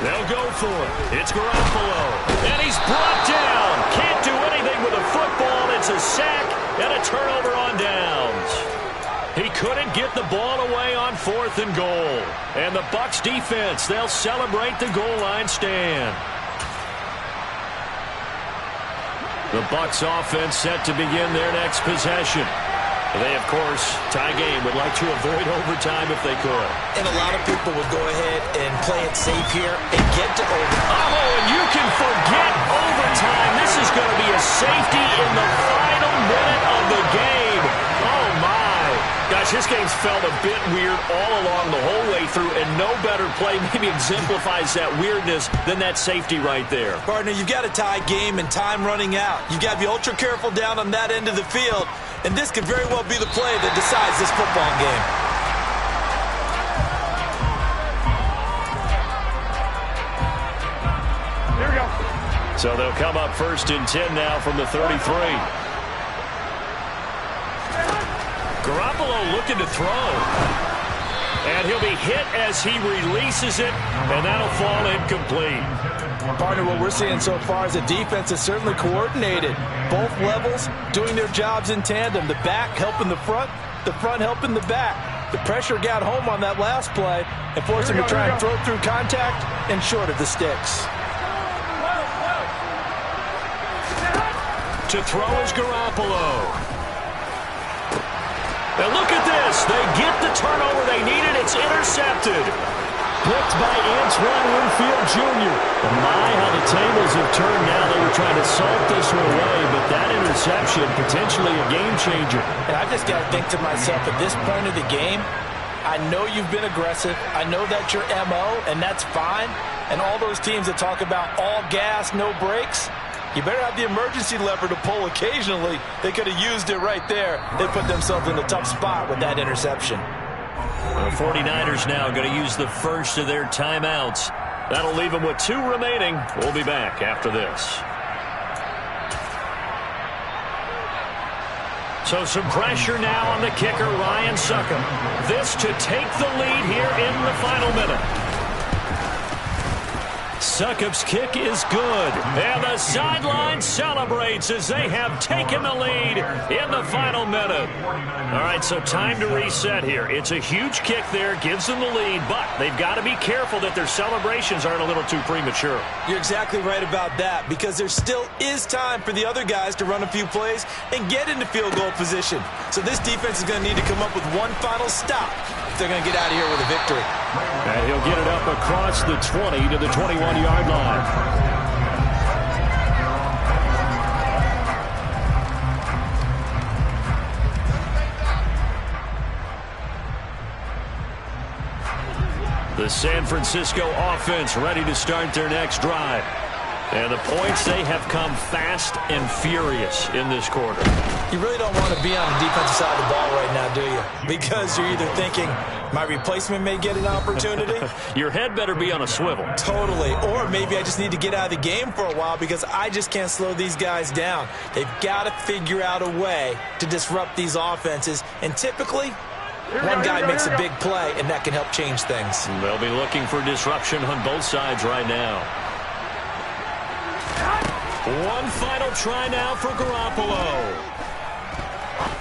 They'll go for it. It's Garoppolo. And he's brought down. Can't do anything with a football. It's a sack and a turnover on downs. He couldn't get the ball away on 4th and goal. And the Bucs defense, they'll celebrate the goal line stand. The Bucs offense set to begin their next possession. They, of course, tie game, would like to avoid overtime if they could. And a lot of people would go ahead and play it safe here and get to overtime. Oh, and you can forget overtime. This is going to be a safety in the final minute of the game. Oh, my. Gosh, this game's felt a bit weird all along the whole way through, and no better play maybe exemplifies that weirdness than that safety right there. Partner, you've got a tie game and time running out. You've got to be ultra careful down on that end of the field, and this could very well be the play that decides this football game. Here we go. So they'll come up 1st and 10 now from the 33. Garoppolo looking to throw. And he'll be hit as he releases it, and that'll fall incomplete. Partner, what we're seeing so far is the defense is certainly coordinated. Both levels doing their jobs in tandem. The back helping the front helping the back. The pressure got home on that last play and forced him to try and throw through contact and short of the sticks. To throw is Garoppolo. And look at this. They get the turnover they needed. It's intercepted. Picked by Antoine Winfield Jr. And my, how the tables have turned now. They were trying to salt this one away, but that interception, potentially a game changer. And I just got to think to myself, at this point of the game, I know you've been aggressive. I know that's your MO, and that's fine. And all those teams that talk about all gas, no brakes, you better have the emergency lever to pull occasionally. They could have used it right there. They put themselves in a tough spot with that interception. 49ers now going to use the first of their timeouts. That'll leave them with 2 remaining. We'll be back after this. So some pressure now on the kicker, Ryan Succop. This to take the lead here in the final minute. Succop's kick is good. And the sideline celebrates as they have taken the lead in the final minute. All right, so time to reset here. It's a huge kick there, gives them the lead, but they've got to be careful that their celebrations aren't a little too premature. You're exactly right about that, because there still is time for the other guys to run a few plays and get into field goal position. So this defense is going to need to come up with one final stop if they're going to get out of here with a victory. And he'll get it up across the 20 to the 21-yard line. The San Francisco offense ready to start their next drive. And the points, they have come fast and furious in this quarter. You really don't want to be on the defensive side of the ball right now, do you? Because you're either thinking, my replacement may get an opportunity. Your head better be on a swivel. Totally. Or maybe I just need to get out of the game for a while because I just can't slow these guys down. They've got to figure out a way to disrupt these offenses. And typically, one guy makes a big play, and that can help change things. They'll be looking for disruption on both sides right now. One final try now for Garoppolo.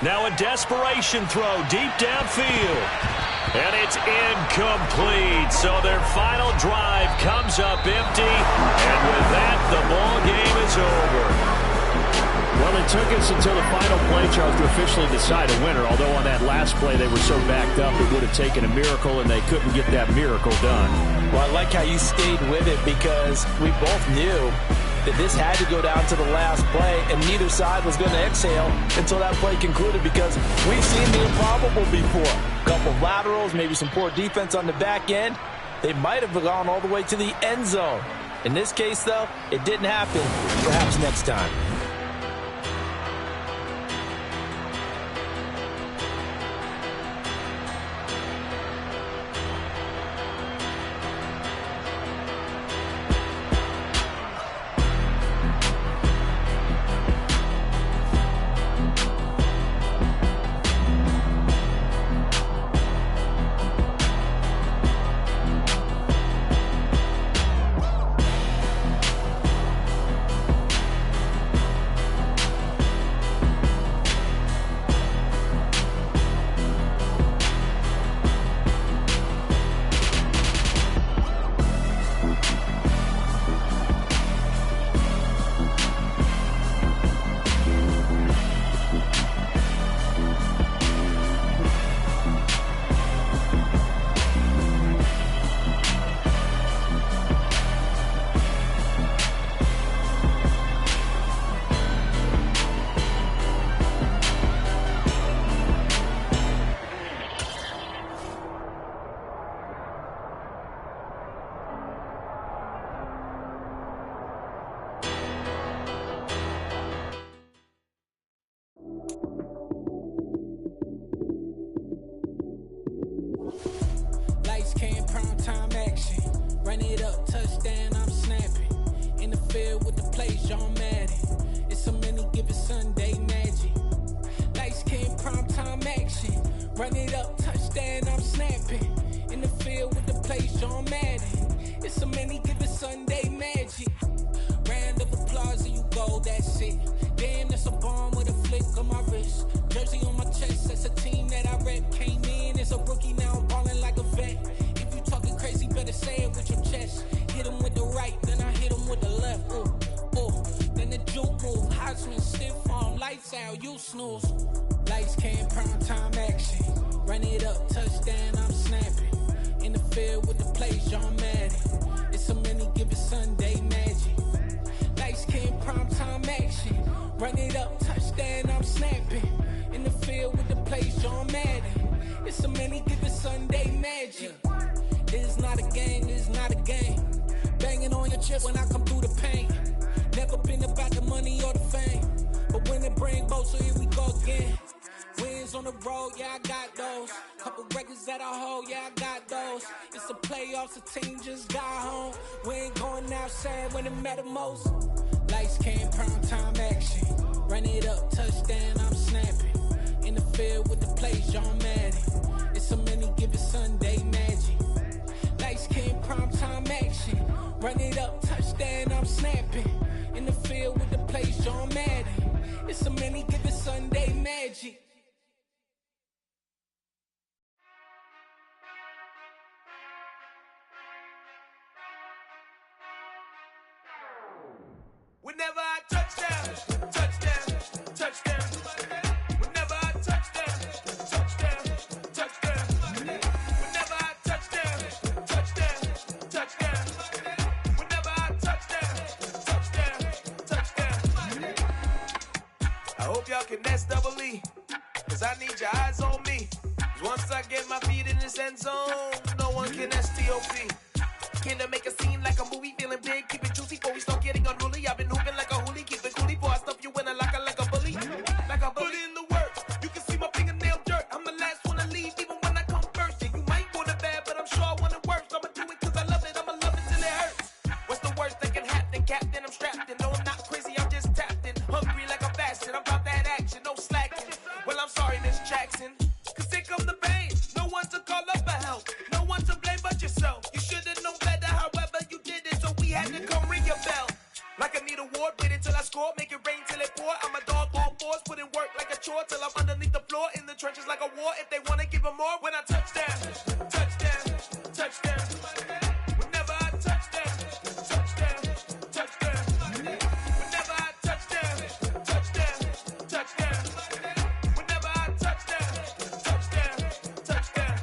Now a desperation throw deep downfield. And it's incomplete. So their final drive comes up empty. And with that, the ball game is over. Well, it took us until the final play, Charles, to officially decide a winner. Although on that last play they were so backed up, it would have taken a miracle, and they couldn't get that miracle done. Well, I like how you stayed with it because we both knew that this had to go down to the last play, and neither side was going to exhale until that play concluded because we've seen the improbable before. A couple of laterals, maybe some poor defense on the back end. They might have gone all the way to the end zone. In this case, though, it didn't happen. Perhaps next time. Lights, cam, prime time action. Run it up, touchdown, I'm snapping. In the field with the plays, John Madden. It's a many given Sunday magic. Lights, cam, prime time action. Run it up, touchdown, I'm snapping. In the field with the plays, John Madden. It's a many given Sunday magic. Round of applause and you go, that's it. Damn, that's a bomb with a flick on my wrist. Jersey on my chest, that's a team that I rep. Came in as a rookie, now I'm balling like a vet. If you talking crazy, better say it with your chest. Hit him with the right, then I hit him with the left. Then the juke move, Heisman stiff on, lights out, you snooze. Lights, cam, prime time action. Run it up, touchdown, I'm snapping. In the field with the plays, John Madden. It's a many given Sunday magic. Lights, cam, prime time action. Run it up, touchdown, I'm snapping. In the field with the plays, John Madden. It's a many given Sunday magic. This is not a game, this is not a game. Banging on your chest when I come through the pain. Never been about the money or the fame. But when it bring both, so here we go again. Wins Titles on the road, yeah, I got those. Couple records that I hold, yeah, I got those. It's the playoffs, the team just got home. We ain't going outside when it matter most. Lights came, prime time action. Run it up, touchdown, I'm snapping. In the field with the plays, John Madden. It's so many given Sunday magic. Lights came, prime time action. Run it up, touchdown, I'm snapping. In the field with the plays, John Madden. It's so many given Sunday magic. Whenever I touchdown, touchdown, touchdown. Whenever I touchdown, touchdown, touchdown. Whenever I touchdown, touchdown, touchdown. Whenever I touchdown, touchdown, touchdown. I hope y'all can SWE, cause I need your eyes on me. Cause once I get my feet in this end zone, no one can STOP. Can to make a scene like a movie, feeling big, keep it juicy before we start getting unruly. I've been hooping like a hoolie, keep it coolie before I stuff you in a locker like a bully. Like a bully. Put in the work, you can see my fingernail dirt. I'm the last one to leave, even when I come first. Yeah, you might want it bad, but I'm sure I want it worse. I'ma do it cause I love it, I'ma love it till it hurts. What's the worst that can happen, Captain? I'm strapped in, no I'm not crazy, I'm just tapped in. Hungry like I'm fasting, I'm about that action, no slacking. Well, I'm sorry, Miss Jackson, cause here come the pain. No one to call up for help, no one to blame but yourself. You should've known better, however you did it, so we had to come ring your bell. Like I need a ward, wait until I score, make it rain till it pour. I'm a dog on force, put in work like a chore till I'm underneath the floor, in the trenches like a war. If they wanna give them more, when I touchdown, touchdown, touchdown. Whenever I touchdown, touchdown, touchdown. Whenever I touchdown, touchdown, touchdown. Whenever I touchdown, touchdown, touchdown.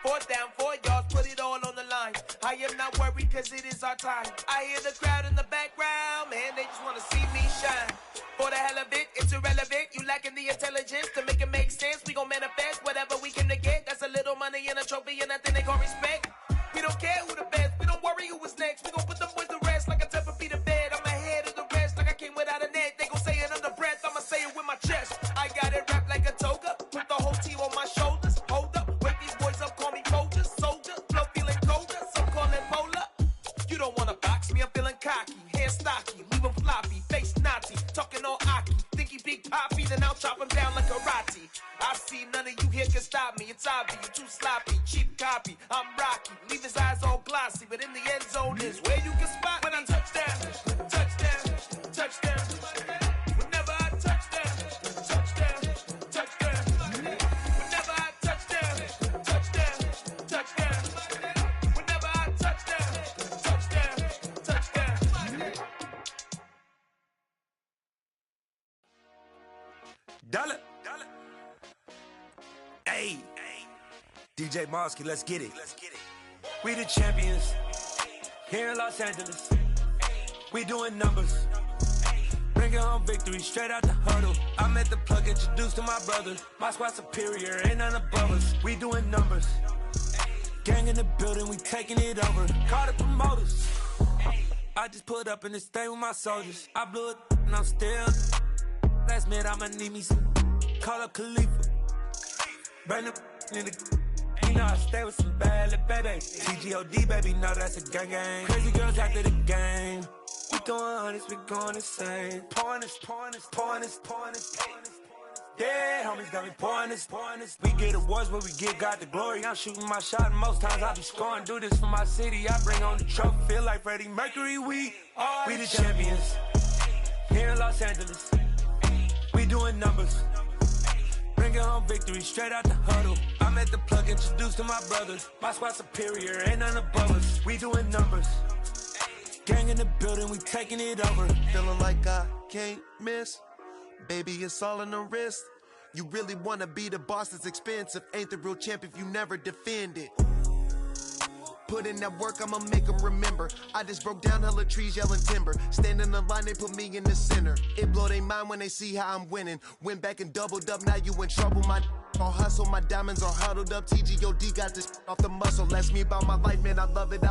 Fourth down, 4 yards, put it all on the line. I am not worried cause it is our time. I hear the crowd in the background, man, they just wanna see me shine. For the hell of it, it's irrelevant. You lacking the intelligence to make it make sense. We gon' manifest whatever we came to get. That's a little money and a trophy and nothing they call respect. We don't care who the best, we don't worry who was next. We gon' put them boys to rest like a 10 feet of bed. I'm ahead of the rest like I came without a net. They gon' say it under breath, I'ma say it with my chest. I got it wrapped like a toga, put the whole team on my shoulders. Hold up, wake these boys up, call me Folger, soldier, flow feeling colder, some call it polar. You don't wanna box me, I'm feeling cocky, hair stocky, leave him floppy, face naughty, talking all aki, think he big poppy, then I'll chop him down like karate. I see none of you here can stop me, it's obvious, you too sloppy, cheap copy, I'm rocky, leave his eyes all glossy, but in the end zone is where you can spot when I touchdown, touchdown, touchdown. Whenever I touchdown, touchdown, touchdown. Whenever I touchdown, touchdown, touchdown. Whenever I touchdown, touchdown, touchdown. Dollar. Hey, DJ Mosky, let's get it. We the champions here in Los Angeles. We doing numbers. Bringing home victory straight out the huddle. I'm at the plug, introduced to my brother. My squad superior, ain't none above us. We doing numbers. Gang in the building, we taking it over. Call the promoters. I just put up in this thing with my soldiers. I blew it and I'm still. Last minute I'ma need me some. Call up Khalifa. Burn the in the. You know I stay with some bad little baby. TGOD baby, know that's a gang gang. Crazy girls after the game. We going honest, we going insane. Pouring this. Yeah, homies got me pouring this. We get awards, but we get God the glory. I'm shooting my shot, and most times I be scoring. Do this for my city, I bring on the trophy. Feel like Freddie Mercury, we the champions. Here in Los Angeles, we doing numbers. Bringing home victory straight out the huddle. I'm at the plug, introduced to my brothers. My squad superior, ain't none above us. We doing numbers. Gang in the building, we taking it over. Feeling like I can't miss. Baby, it's all in the wrist. You really wanna be the boss that's expensive. Ain't the real champ if you never defend it. Put in that work, I'ma make them remember. I just broke down hella trees yelling timber. Stand in the line, they put me in the center. It blow they mind when they see how I'm winning. Went back and doubled up, now you in trouble. My all hustle, my diamonds are huddled up. TGOD got this off the muscle. Ask me about my life, man, I love it.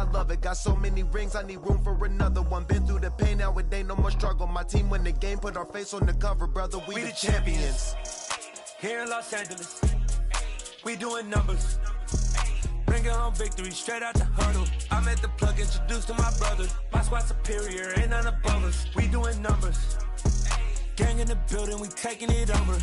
Got so many rings, I need room for another one. Been through the pain, now it ain't no more struggle. My team win the game, put our face on the cover, brother. We the champions. here in Los Angeles. We doing numbers. Bringing home victory straight out the huddle. I'm at the plug, introduced to my brother. My squad superior, ain't none above us. We doing numbers. Gang in the building, we taking it over.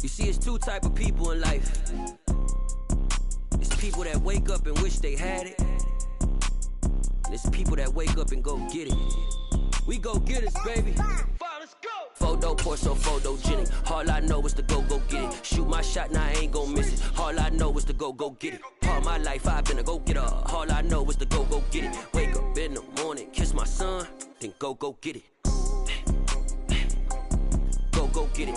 You see, it's two type of people in life. It's people that wake up and wish they had it. And it's people that wake up and go get it. We go get it, baby. Photo poor, so photogenic. All I know is to go get it. Shoot my shot, now I ain't gon' miss it. All I know is to go get it. All my life I've been a go-getter. All I know is to go get it. Wake up in the morning, kiss my son, then go get it. Go get it.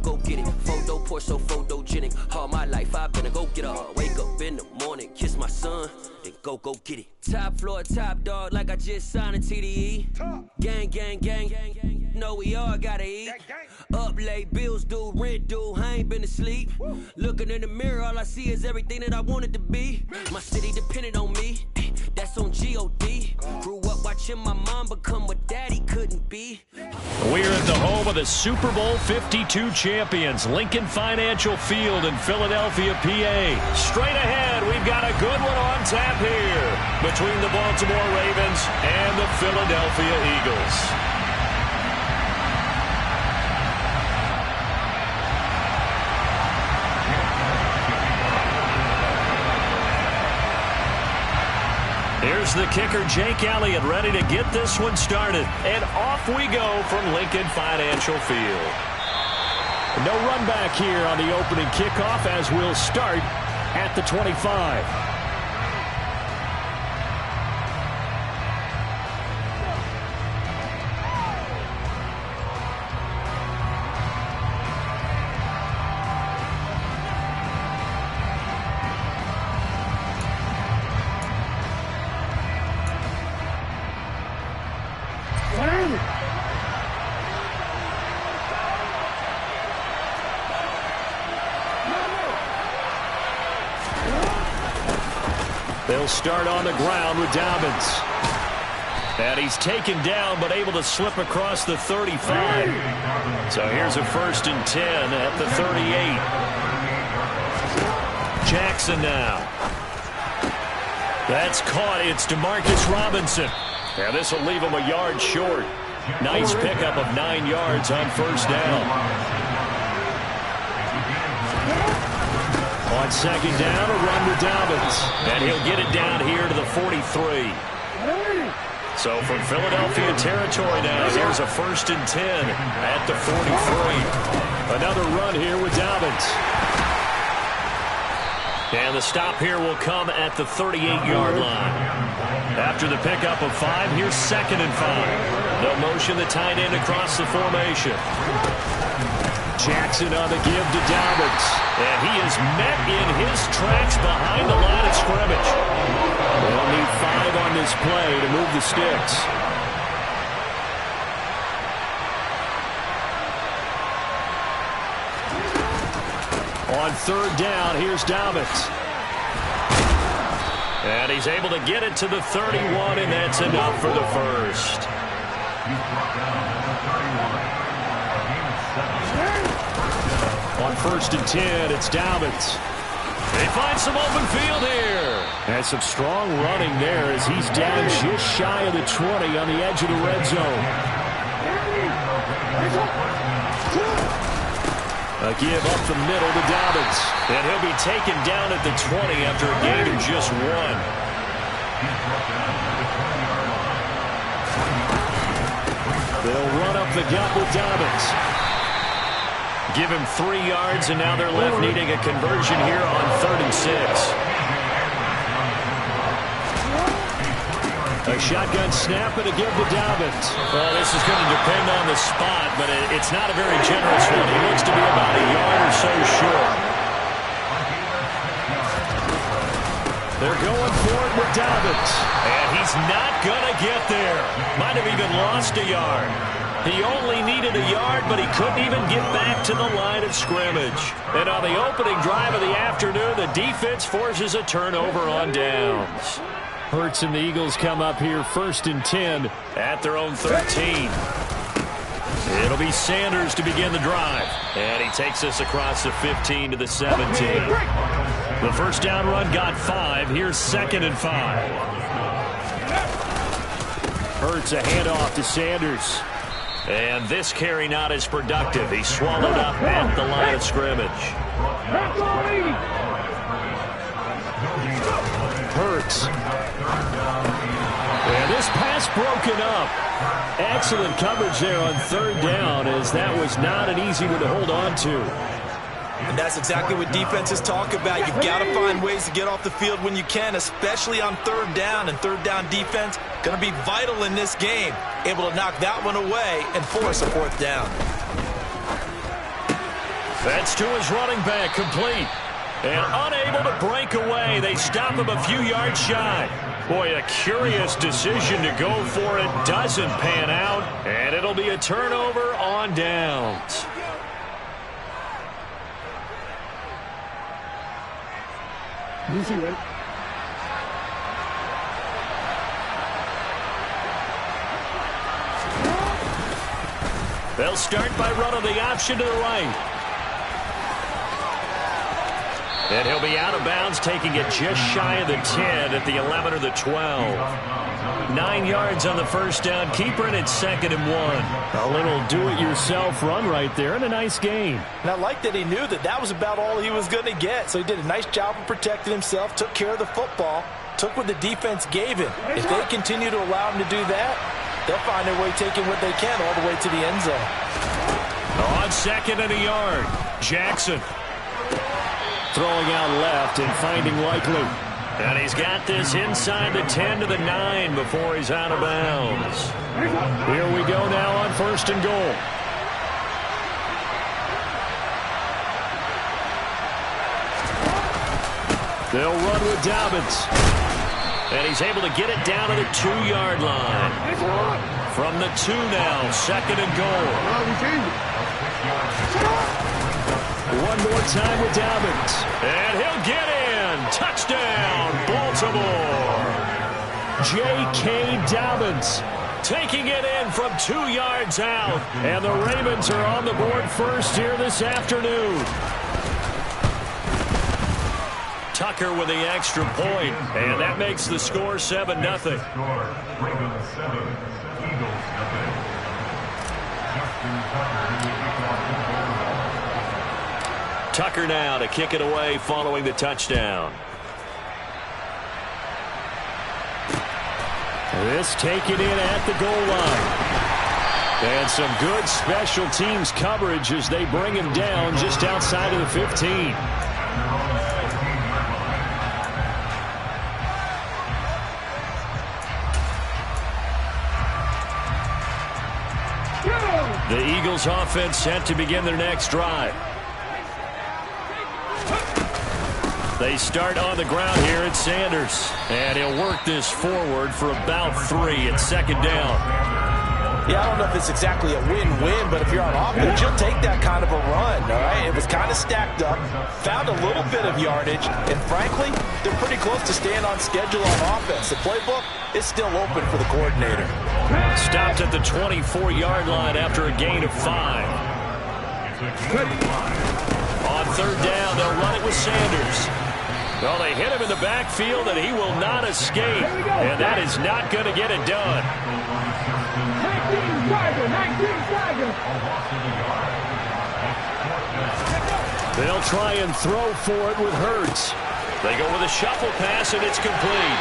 Go get it. Photo poor, so photogenic. All my life I've been a go-getter. Wake up in the morning, kiss my son, then go get it. Top floor, top dog, like I just signed a TDE. Gang, gang, gang, gang. Know we all gotta eat. Up late, bills due, rent due, I ain't been asleep. Looking in the mirror, all I see is everything that I wanted to be. My city depended on me, that's on G.O.D. Grew up watching my mom become what daddy couldn't be. We're at the home of the Super Bowl 52 champions, Lincoln Financial Field in Philadelphia, PA. Straight ahead, we've got a good one on tap here between the Baltimore Ravens and the Philadelphia Eagles. Here's the kicker, Jake Elliott, ready to get this one started. And off we go from Lincoln Financial Field. No run back here on the opening kickoff as we'll start at the 25. They'll start on the ground with Dobbins. And he's taken down but able to slip across the 35. So here's a 1st and 10 at the 38. Jackson now. That's caught. It's Demarcus Robinson. And this will leave him a yard short. Nice pickup of 9 yards on 1st down. On 2nd down, a run with Dobbins. And he'll get it down here to the 43. So from Philadelphia territory now, here's a 1st and 10 at the 43. Another run here with Dobbins. And the stop here will come at the 38-yard line. After the pickup of 5, here's 2nd and 5. They'll motion the tight end across the formation. Jackson on the give to Dobbins. And he is met in his tracks behind the line of scrimmage. They'll need 5 on this play to move the sticks. On 3rd down, here's Dobbins. And he's able to get it to the 31, and that's enough for the first. On 1st and 10, it's Dobbins. They find some open field here. And some strong running there as he's down just shy of the 20 on the edge of the red zone. A give up the middle to Dobbins. And he'll be taken down at the 20 after a gain of just 1. They'll run up the gut with Dobbins. give him 3 yards, and now they're left needing a conversion here on 3rd and 6. A shotgun snap and a give to Dobbins. Well, this is going to depend on the spot, but it's not a very generous one. He looks to be about a yard or so short. They're going for it with Dobbins. And he's not going to get there. Might have even lost a yard. He only needed a yard, but he couldn't even get back to the line of scrimmage. And on the opening drive of the afternoon, the defense forces a turnover on downs. Hurts and the Eagles come up here 1st and 10 at their own 13. It'll be Sanders to begin the drive. And he takes us across the 15 to the 17. The first down run got 5. Here's 2nd and 5. Hurts a handoff to Sanders. And this carry not as productive. He's swallowed up at the line of scrimmage. Hurts. And this pass broken up. Excellent coverage there on 3rd down, as that was not an easy one to hold on to. And that's exactly what defenses talk about. You've got to find ways to get off the field when you can, especially on 3rd down. And 3rd down defense going to be vital in this game. Able to knock that one away and force a 4th down. That's to his running back, complete. And unable to break away. They stop him a few yards shy. Boy, a curious decision to go for it. Doesn't pan out. And it'll be a turnover on downs. They'll start by running the option to the right. And he'll be out of bounds, taking it just shy of the 10 at the 11 or the 12. 9 yards on the first down. Keeper in at 2nd and 1. A little do-it-yourself run right there, and a nice gain. And I like that he knew that that was about all he was going to get. So he did a nice job of protecting himself, took care of the football, took what the defense gave him. If they continue to allow him to do that, they'll find their way taking what they can all the way to the end zone. On 2nd and a yard, Jackson. Throwing out left and finding Likely. And he's got this inside the 10 to the 9 before he's out of bounds. Here we go now on 1st and goal. They'll run with Dobbins. And he's able to get it down to the 2-yard line. From the 2 now, 2nd and goal. One more time with Dobbins. And he'll get in. Touchdown, Baltimore. J.K. Dobbins taking it in from 2 yards out. And the Ravens are on the board first here this afternoon. Tucker with the extra point. And that makes the score 7-0. Ravens 7, Eagles nothing. Justin Tucker now to kick it away following the touchdown. This taken in at the goal line. And some good special teams coverage as they bring him down just outside of the 15. The Eagles offense set to begin their next drive. They start on the ground here at Sanders. And he'll work this forward for about 3 at 2nd down. Yeah, I don't know if it's exactly a win-win, but if you're on offense, you'll take that kind of a run, all right? It was kind of stacked up, found a little bit of yardage, and frankly, they're pretty close to staying on schedule on offense. The playbook is still open for the coordinator. Stopped at the 24-yard line after a gain of 5. On 3rd down, they'll run it with Sanders. Well, they hit him in the backfield, and he will not escape. And that is not going to get it done. They'll try and throw for it with Hurts. They go with a shuffle pass, and it's complete.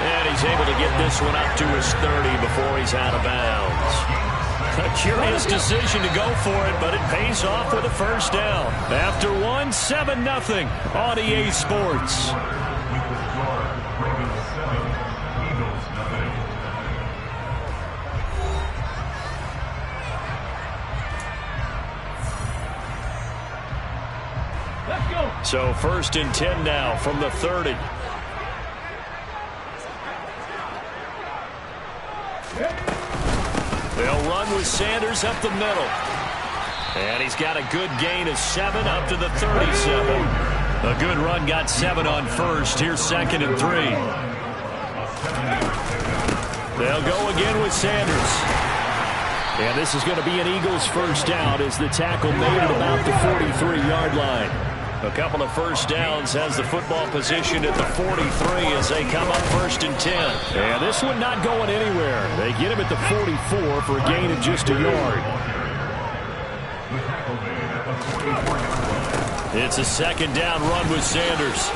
And he's able to get this one up to his 30 before he's out of bounds. A curious decision to go for it, but it pays off with a first down. After one, 7-0 on EA Sports. So 1st and 10 now from the 30. They'll run with Sanders up the middle. And he's got a good gain of 7 up to the 37. A good run got 7 on first. Here's 2nd and 3. They'll go again with Sanders. And this is going to be an Eagles first down as the tackle made at about the 43-yard line. A couple of first downs has the football position at the 43 as they come up 1st and 10. And this one not going anywhere. They get him at the 44 for a gain of just a yard. It's a 2nd down run with Sanders.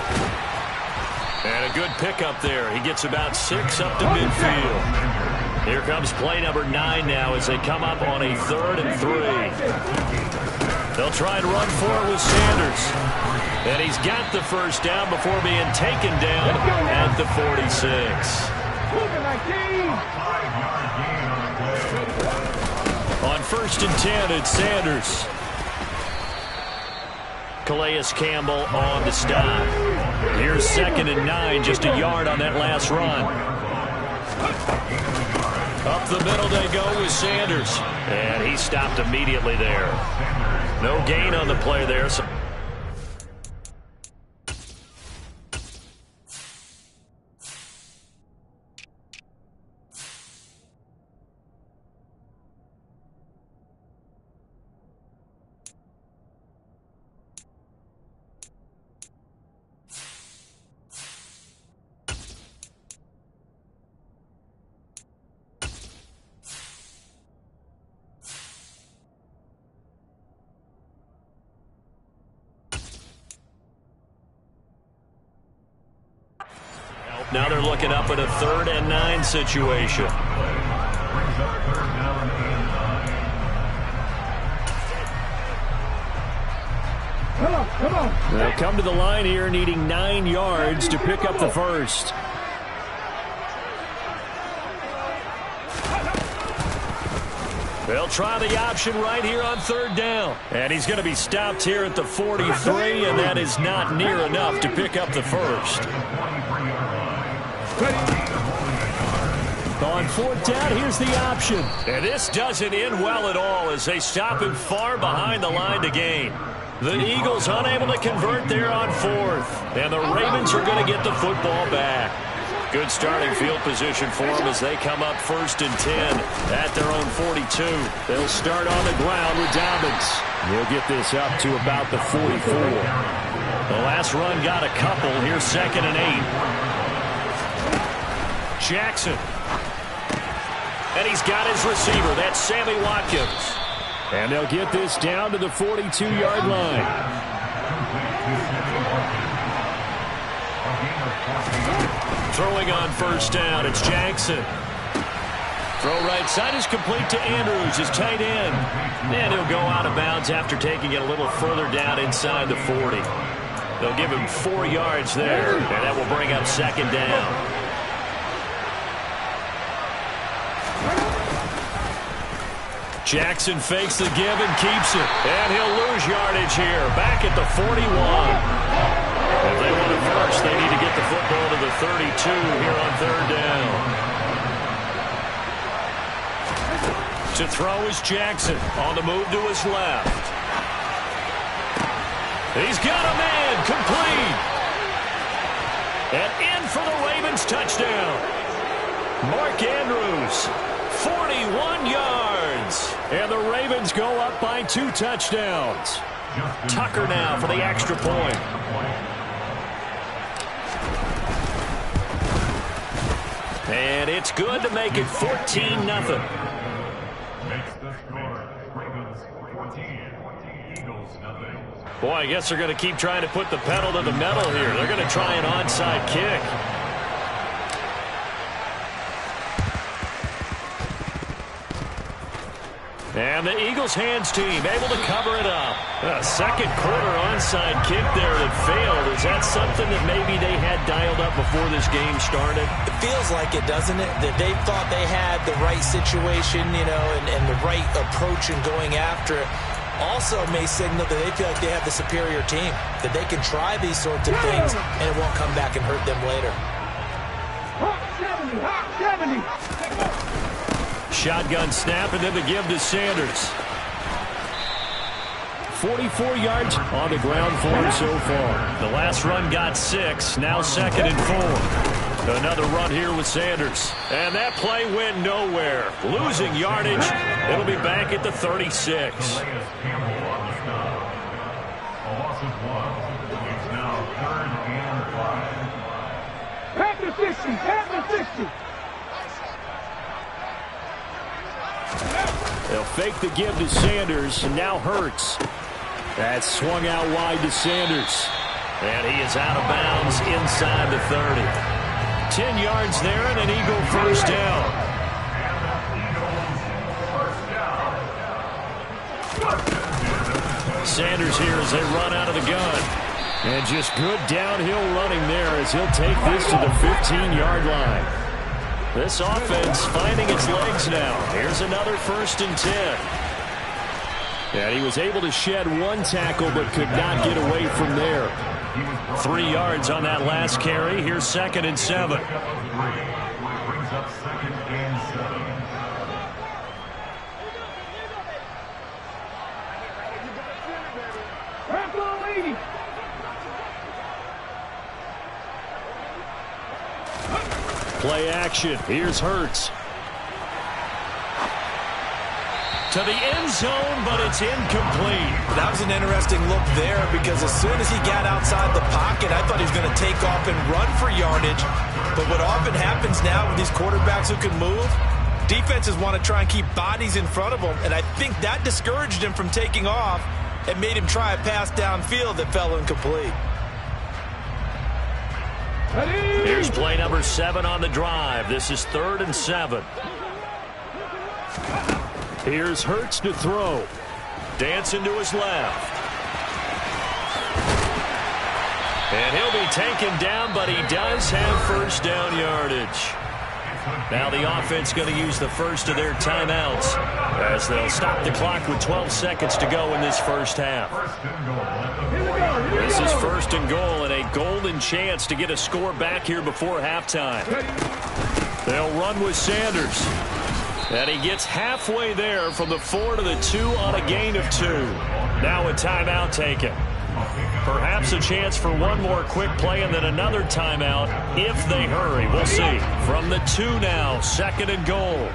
And a good pickup there. He gets about 6 up to midfield. Here comes play number 9 now as they come up on a 3rd and 3. They'll try and run for it with Sanders. And he's got the first down before being taken down at the 46. On 1st and 10, it's Sanders. Calais Campbell on the stop. Here's 2nd and 9, just a yard on that last run. Up the middle they go with Sanders. And he stopped immediately there. No gain on the play there. Now they're looking up at a 3rd and 9 situation. They'll come to the line here needing 9 yards to pick up the first. They'll try the option right here on 3rd down. And he's going to be stopped here at the 43, and that is not near enough to pick up the first. On 4th down, here's the option. And this doesn't end well at all as they stop him far behind the line to gain. The Eagles unable to convert there on 4th. And the Ravens are going to get the football back. Good starting field position for them as they come up 1st and 10 at their own 42. They'll start on the ground with Dobbins. He'll get this up to about the 44. The last run got a couple. Here's 2nd and 8. Jackson. And he's got his receiver. That's Sammy Watkins. And they'll get this down to the 42-yard line. Throwing on 1st down, it's Jackson. Throw right side is complete to Andrews, his tight end. And he'll go out of bounds after taking it a little further down inside the 40. They'll give him 4 yards there, and that will bring up 2nd down. Jackson fakes the give and keeps it. And he'll lose yardage here, back at the 41. If they want it first, they need to get the football to the 32 here on 3rd down. To throw is Jackson on the move to his left. He's got a man, complete. And in for the Ravens touchdown. Mark Andrews, 41 yards. And the Ravens go up by 2 touchdowns. Tucker now for the extra point. And it's good to make it 14-0. Boy, I guess they're going to keep trying to put the pedal to the metal here. They're going to try an onside kick. And the Eagles hands team able to cover it up. A second quarter onside kick there that failed. Is that something that maybe they had dialed up before this game started? It feels like it, doesn't it? That they thought they had the right situation, and the right approach in going after it. Also may signal that they feel like they have the superior team, that they can try these sorts of things and it won't come back and hurt them later. Hot 70. Shotgun snap and then the give to Sanders. 44 yards on the ground for him so far. The last run got 6, now 2nd and 4. Another run here with Sanders. And that play went nowhere. Losing yardage. It'll be back at the 36. Panther 60. Panther 60. They'll fake the give to Sanders, and now Hurts. That's swung out wide to Sanders. And he is out of bounds inside the 30. 10 yards there and an Eagle first down. Sanders here as they run out of the gun. And just good downhill running there as he'll take this to the 15-yard line. This offense finding its legs now. Here's another 1st and 10. And he was able to shed one tackle but could not get away from there. 3 yards on that last carry. Here's 2nd and 7. Play action. Here's Hurts. To the end zone, but it's incomplete. That was an interesting look there because as soon as he got outside the pocket, I thought he was going to take off and run for yardage. But what often happens now with these quarterbacks who can move, defenses want to try and keep bodies in front of them, and I think that discouraged him from taking off and made him try a pass downfield that fell incomplete. Here's play number 7 on the drive. This is 3rd and 7. Here's Hurts to throw. Dancing to his left. And he'll be taken down, but he does have first down yardage. Now the offense going to use the first of their timeouts as they'll stop the clock with 12 seconds to go in this first half. This is 1st and goal and a golden chance to get a score back here before halftime. They'll run with Sanders. And he gets halfway there from the 4 to the 2 on a gain of 2. Now a timeout taken. Perhaps a chance for one more quick play and then another timeout if they hurry. We'll see. From the 2 now, 2nd and goal.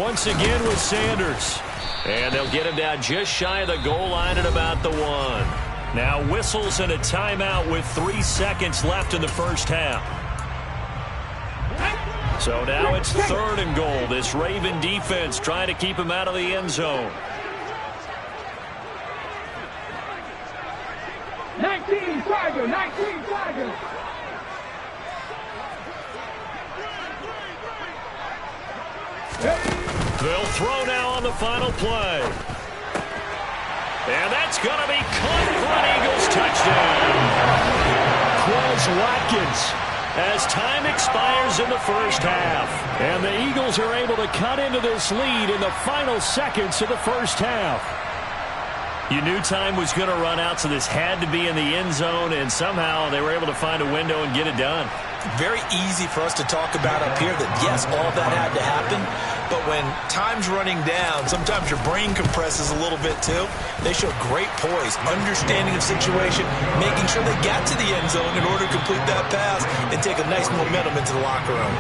Once again with Sanders. And they'll get him down just shy of the goal line at about the 1. Now whistles and a timeout with 3 seconds left in the first half. So now it's 3rd and goal. This Raven defense trying to keep him out of the end zone. 19 Tiger, 19 Tiger. They'll throw now on the final play. And that's going to be caught for an Eagles touchdown. Quez Watkins. As time expires in the first half. And the Eagles are able to cut into this lead in the final seconds of the first half. You knew time was going to run out, so this had to be in the end zone, and somehow they were able to find a window and get it done. Very easy for us to talk about up here that, yes, all that had to happen, but when time's running down, sometimes your brain compresses a little bit too. They showed great poise, understanding of situation, making sure they got to the end zone in order to complete that pass and take a nice momentum into the locker room.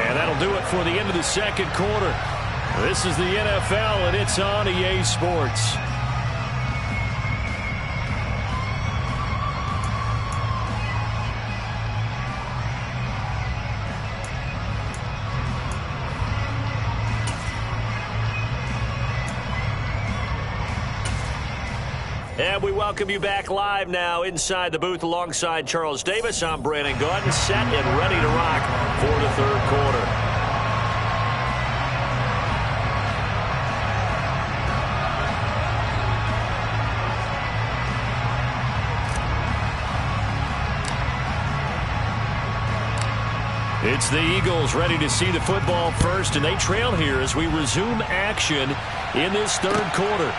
And that'll do it for the end of the second quarter. This is the NFL, and it's on EA Sports. And we welcome you back live now inside the booth alongside Charles Davis. I'm Brandon Gaudin, set and ready to rock for the third quarter. It's the Eagles ready to see the football first, and they trail here as we resume action in this third quarter.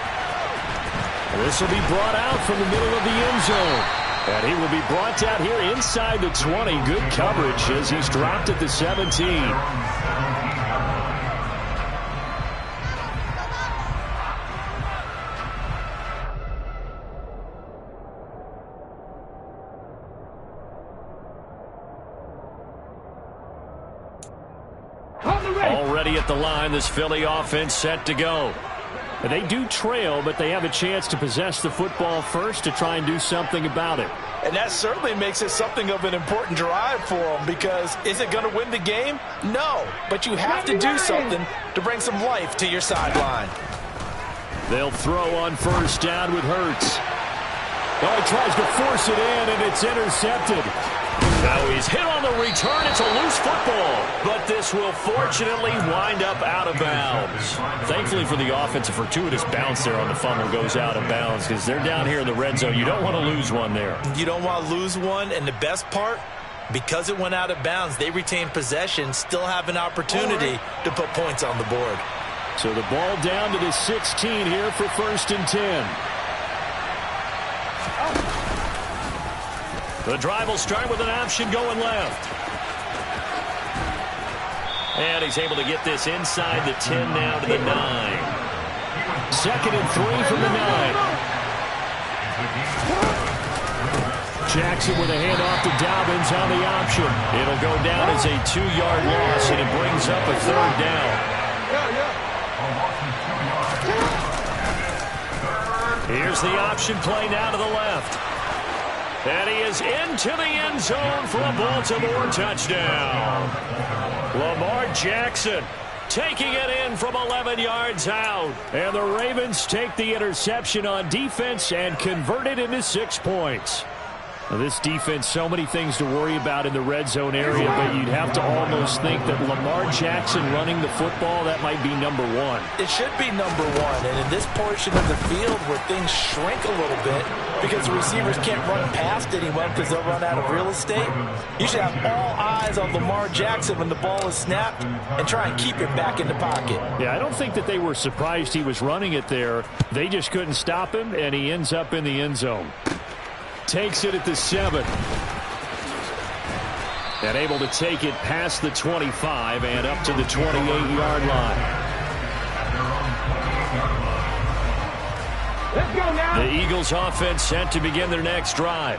This will be brought out from the middle of the end zone. And he will be brought down here inside the 20. Good coverage as he's dropped at the 17. Already at the line, this Philly offense set to go. They do trail, but they have a chance to possess the football first to try and do something about it. And that certainly makes it something of an important drive for them, because is it going to win the game? No, but you have to do something to bring some life to your sideline. They'll throw on first down with Hurts. Oh, he tries to force it in, and it's intercepted. Now he's hit on the return. It's a loose football, but this will fortunately wind up out of bounds. Thankfully for the offense, a fortuitous bounce there on the fumble goes out of bounds because they're down here in the red zone. You don't want to lose one there. You don't want to lose one, and the best part, because it went out of bounds, they retain possession, still have an opportunity to put points on the board. So the ball down to the 16 here for 1st and 10. The drive will start with an option going left. And he's able to get this inside the 10 now to the 9. 2nd and 3 from the 9. Jackson with a handoff to Dobbins on the option. It'll go down as a 2-yard loss, and it brings up a 3rd down. Here's the option play now to the left. And he is into the end zone for a Baltimore touchdown. Lamar Jackson taking it in from 11 yards out. And the Ravens take the interception on defense and convert it into 6 points. Now, this defense, so many things to worry about in the red zone area, but you'd have to almost think that Lamar Jackson running the football, that might be number 1. It should be number 1, and in this portion of the field where things shrink a little bit because the receivers can't run past anyone because they'll run out of real estate, you should have all eyes on Lamar Jackson when the ball is snapped and try and keep it back in the pocket. Yeah, I don't think that they were surprised he was running it there. They just couldn't stop him, and he ends up in the end zone. Takes it at the 7. And able to take it past the 25 and up to the 28-yard line. Let's go now. The Eagles offense set to begin their next drive.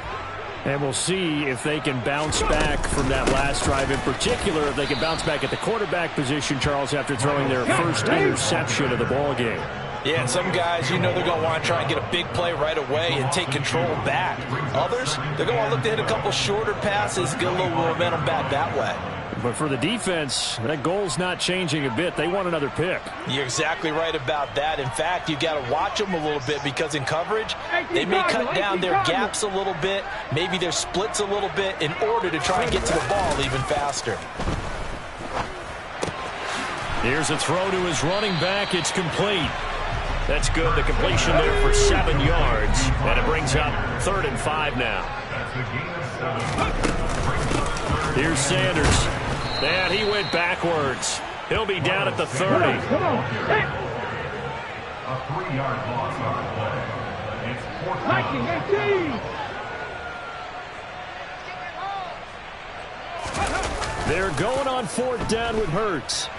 And we'll see if they can bounce back from that last drive. In particular, if they can bounce back at the quarterback position, Charles, after throwing their first interception of the ball game. Yeah, and some guys, you know, they're going to want to try and get a big play right away and take control back. Others, they're going to want to look to hit a couple shorter passes, get a little momentum back that way. But for the defense, that goal's not changing a bit. They want another pick. You're exactly right about that. In fact, you got to watch them a little bit because in coverage, they may cut down their gaps a little bit, maybe their splits a little bit in order to try and get to the ball even faster. Here's a throw to his running back. It's complete. That's good. The completion there for 7 yards. And it brings up 3rd and 5 now. Here's Sanders. And he went backwards. He'll be down at the 30. Come on. Hey. A 3-yard loss on the play. It's 4th down. They're going on 4th down with Hurts.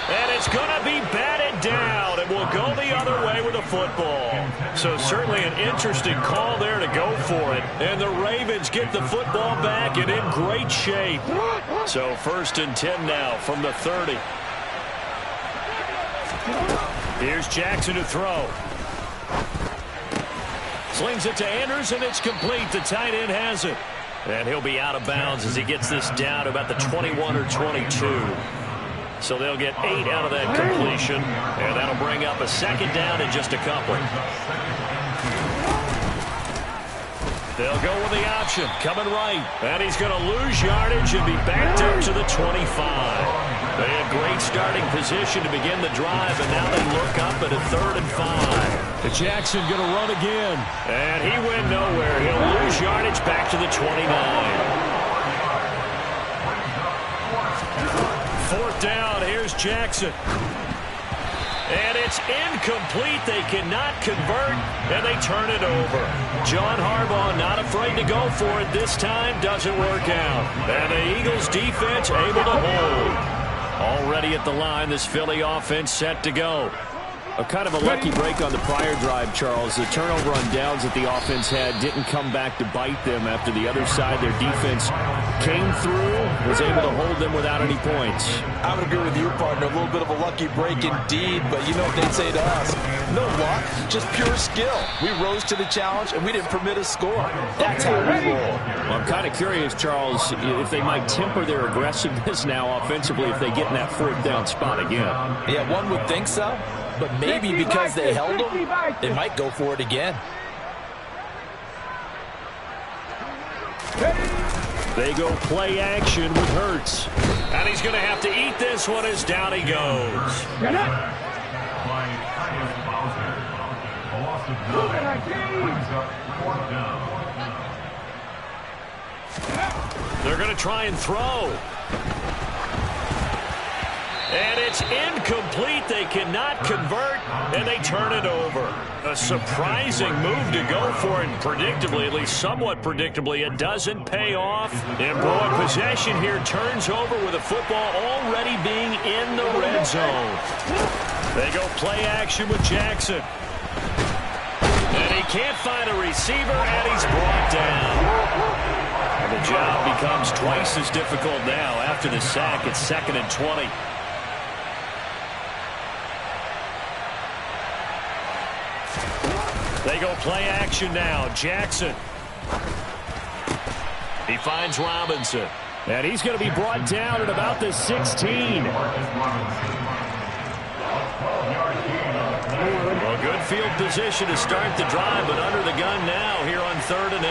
And it's going to be batted down. It will go the other way with the football. So certainly an interesting call there to go for it. And the Ravens get the football back and in great shape. So 1st and 10 now from the 30. Here's Jackson to throw. Slings it to Andrews, and it's complete. The tight end has it. And he'll be out of bounds as he gets this down to about the 21 or 22. So they'll get 8 out of that completion, and that'll bring up a 2nd down in just a couple. They'll go with the option, coming right, and he's going to lose yardage and be backed up to the 25. They had great starting position to begin the drive, and now they look up at a 3rd and 5. Jackson going to run again. And he went nowhere. He'll lose yardage back to the 29. 4th down. Here's Jackson. And it's incomplete. They cannot convert, and they turn it over. John Harbaugh not afraid to go for it this time. Doesn't work out. And the Eagles defense able to hold. Already at the line, this Philly offense set to go. A kind of a lucky break on the prior drive, Charles. The turnover on downs that the offense had didn't come back to bite them after the other side. Their defense came through, was able to hold them without any points. I would agree with you, partner. A little bit of a lucky break indeed, but you know what they'd say to us. No luck, just pure skill. We rose to the challenge, and we didn't permit a score. That's how we roll. Well, I'm kind of curious, Charles, if they might temper their aggressiveness now offensively if they get in that 4th down spot again. Yeah, one would think so. But maybe because they held them, they might go for it again. They go play action with Hurts. And he's going to have to eat this one as down he goes. They're going to try and throw. And it's incomplete. They cannot convert, and they turn it over. A surprising move to go for it, and predictably, at least somewhat predictably, it doesn't pay off. And broad possession here turns over with the football already being in the red zone. They go play action with Jackson. And he can't find a receiver, and he's brought down. And the job becomes twice as difficult now after the sack. It's 2nd and 20. They go play action now. Jackson. He finds Robinson. And he's going to be brought down at about the 16. Well, good field position to start the drive, but under the gun now here on 3rd and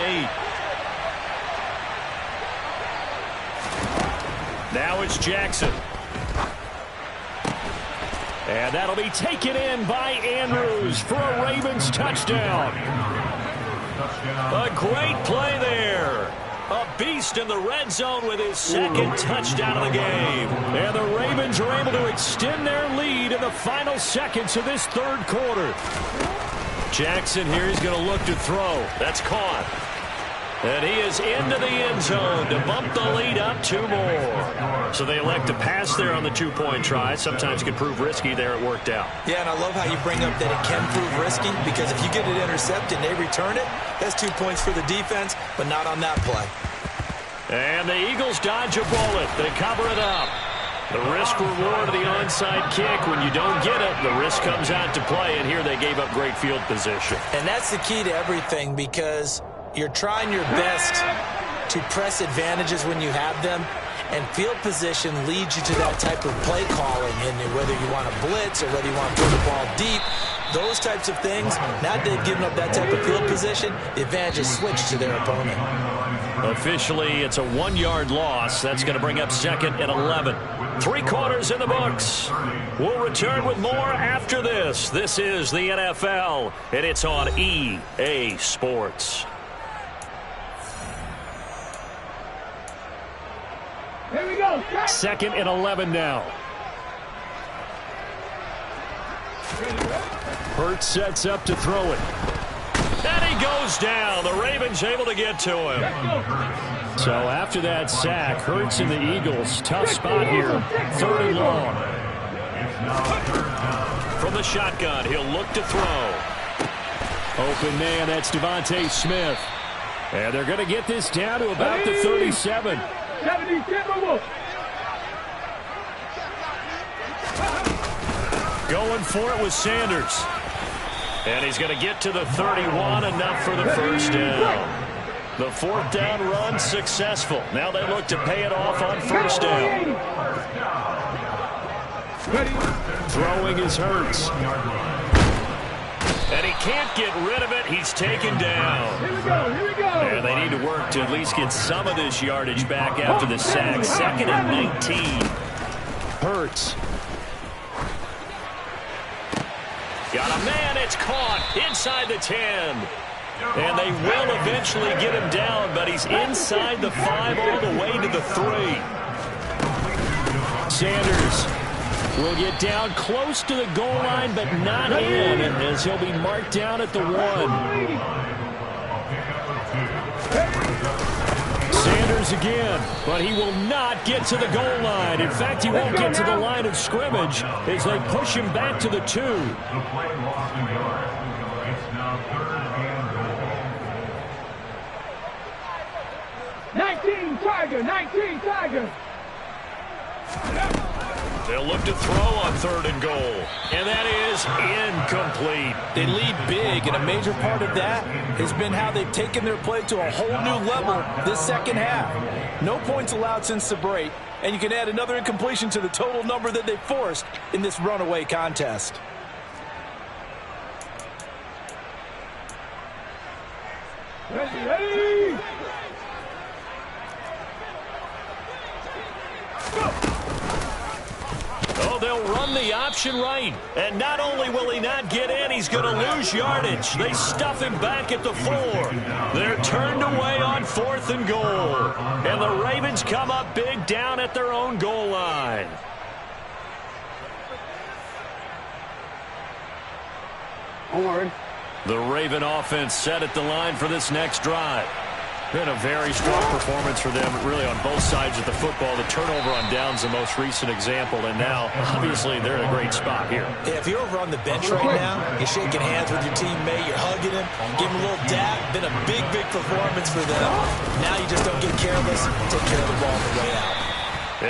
8. Now it's Jackson. And that'll be taken in by Andrews for a Ravens touchdown. A great play there. A beast in the red zone with his 2nd touchdown of the game. And the Ravens are able to extend their lead in the final seconds of this 3rd quarter. Jackson here is going to look to throw. That's caught. And he is into the end zone to bump the lead up 2 more. So they elect to pass there on the 2-point try. Sometimes can prove risky. There it worked out. Yeah, and I love how you bring up that it can prove risky, because if you get it intercepted and they return it, that's 2 points for the defense, but not on that play. And the Eagles dodge a bullet. They cover it up. The risk-reward of the onside kick. When you don't get it, the risk comes out to play, and here they gave up great field position. And that's the key to everything, because you're trying your best to press advantages when you have them, and field position leads you to that type of play calling. And whether you want to blitz or whether you want to throw the ball deep, those types of things, now that they've given up that type of field position, the advantage is switched to their opponent. Officially, it's a 1-yard loss. That's going to bring up 2nd and 11. 3 quarters in the books. We'll return with more after this. This is the NFL, and it's on EA Sports. Here we go. 2nd and 11 now. Hurts sets up to throw it. And he goes down. The Ravens able to get to him. So after that sack, Hurts and the Eagles, tough spot here. 3rd and long. From the shotgun, he'll look to throw. Open man, that's Devontae Smith. And they're going to get this down to about the 37. Going for it with Sanders. And he's going to get to the 31, enough for the 1st down. The 4th down run successful. Now they look to pay it off on 1st down. Throwing is Hurts. And he can't get rid of it. He's taken down. Here we go. And they need to work to at least get some of this yardage back after the sack. 2nd and 19. Hurts. Got a man. It's caught inside the 10. And they will eventually get him down, but he's inside the 5 all the way to the 3. Sanders will get down close to the goal line, but not in, as he'll be marked down at the 1. Sanders again, but he will not get to the goal line. In fact, he won't get to the line of scrimmage as they push him back to the 2. The play lost in yards. It's now 3rd and goal. 19 Tiger, 19 Tiger. They'll look to throw on 3rd and goal. And that is incomplete. They lead big, and a major part of that has been how they've taken their play to a whole new level this second half. No points allowed since the break, and you can add another incompletion to the total number that they forced in this runaway contest. Ready. Oh, they'll run the option right. And not only will he not get in, he's going to lose yardage. They stuff him back at the 4. They're turned away on 4th and goal. And the Ravens come up big down at their own goal line. Onward. The Raven offense set at the line for this next drive. Been a very strong performance for them, really, on both sides of the football. The turnover on downs, the most recent example, and now, obviously, they're in a great spot here. Yeah, if you're over on the bench right now, you're shaking hands with your teammate, you're hugging him, give him a little dap. Been a big, big performance for them. Now you just don't get careless, take care of the ball on the way out.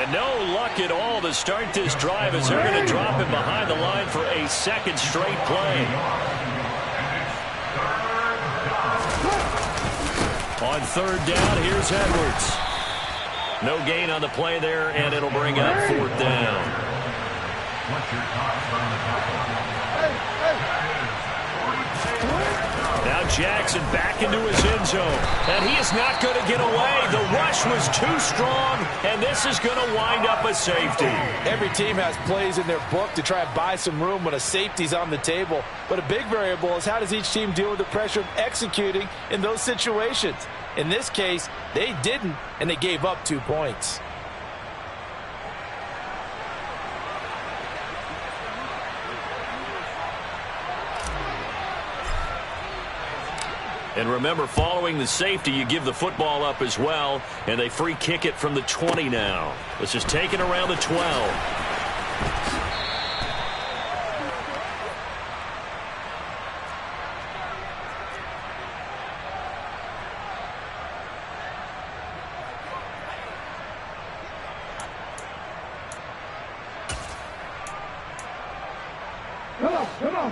And no luck at all to start this drive as they're going to drop him behind the line for a second straight play. On 3rd down, here's Edwards. No gain on the play there, and it'll bring up 4th down. Now Jackson back into his end zone, and he is not going to get away. The rush was too strong, and this is going to wind up a safety. Every team has plays in their book to try and buy some room when a safety's on the table. But a big variable is how does each team deal with the pressure of executing in those situations. In this case, they didn't, and they gave up 2 points. And remember, following the safety, you give the football up as well, and they free kick it from the 20 now. This is taken around the 12.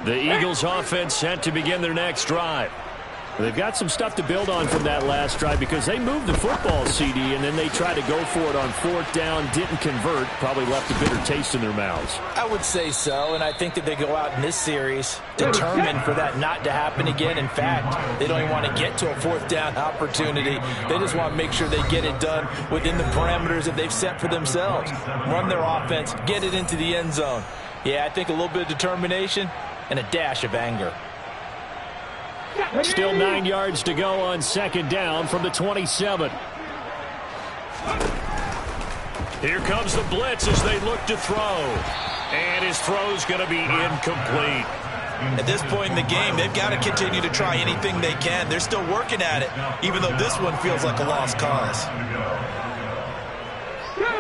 The Eagles offense set to begin their next drive. They've got some stuff to build on from that last drive because they moved the football, CD, and then they tried to go for it on 4th down, didn't convert, probably left a bitter taste in their mouths. I would say so, and I think that they go out in this series determined for that not to happen again. In fact, they don't even want to get to a 4th down opportunity. They just want to make sure they get it done within the parameters that they've set for themselves. Run their offense, get it into the end zone. Yeah, I think a little bit of determination and a dash of anger. Still 9 yards to go on 2nd down from the 27. Here comes the blitz as they look to throw. And his throw's going to be incomplete. At this point in the game, they've got to continue to try anything they can. They're still working at it, even though this one feels like a lost cause.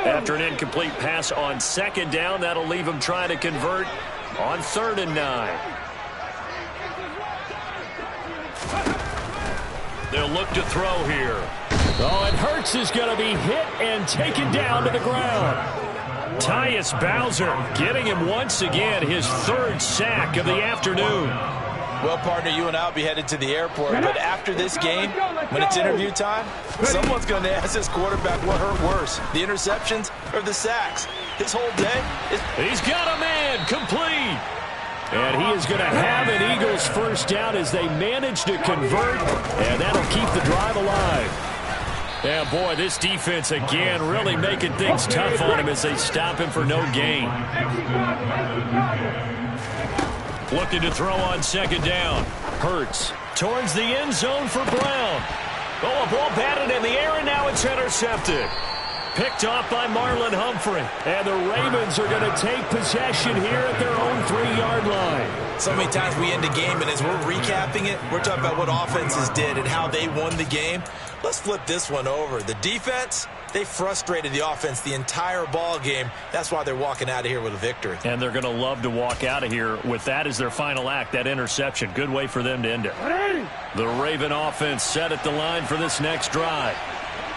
After an incomplete pass on 2nd down, that'll leave him trying to convert on 3rd and 9. They'll look to throw here. Oh, and Hurts is going to be hit and taken down to the ground. Tyus Bowser getting him once again, his 3rd sack of the afternoon. Well, partner, you and I will be headed to the airport, but after this game, when it's interview time, someone's going to ask this quarterback what hurt worse, the interceptions or the sacks. His whole day is... He's got a man, complete. And he is going to have an Eagles 1st down as they manage to convert, and that'll keep the drive alive. Yeah, boy, this defense again really making things tough on him as they stop him for no gain. Looking to throw on 2nd down. Hurts towards the end zone for Brown. Oh, a ball batted in the air, and now it's intercepted. Picked off by Marlon Humphrey. And the Ravens are going to take possession here at their own 3-yard line. So many times we end a game, and as we're recapping it, we're talking about what offenses did and how they won the game. Let's flip this one over. The defense, they frustrated the offense the entire ball game. That's why they're walking out of here with a victory. And they're going to love to walk out of here with that as their final act, that interception. Good way for them to end it. The Raven offense set at the line for this next drive.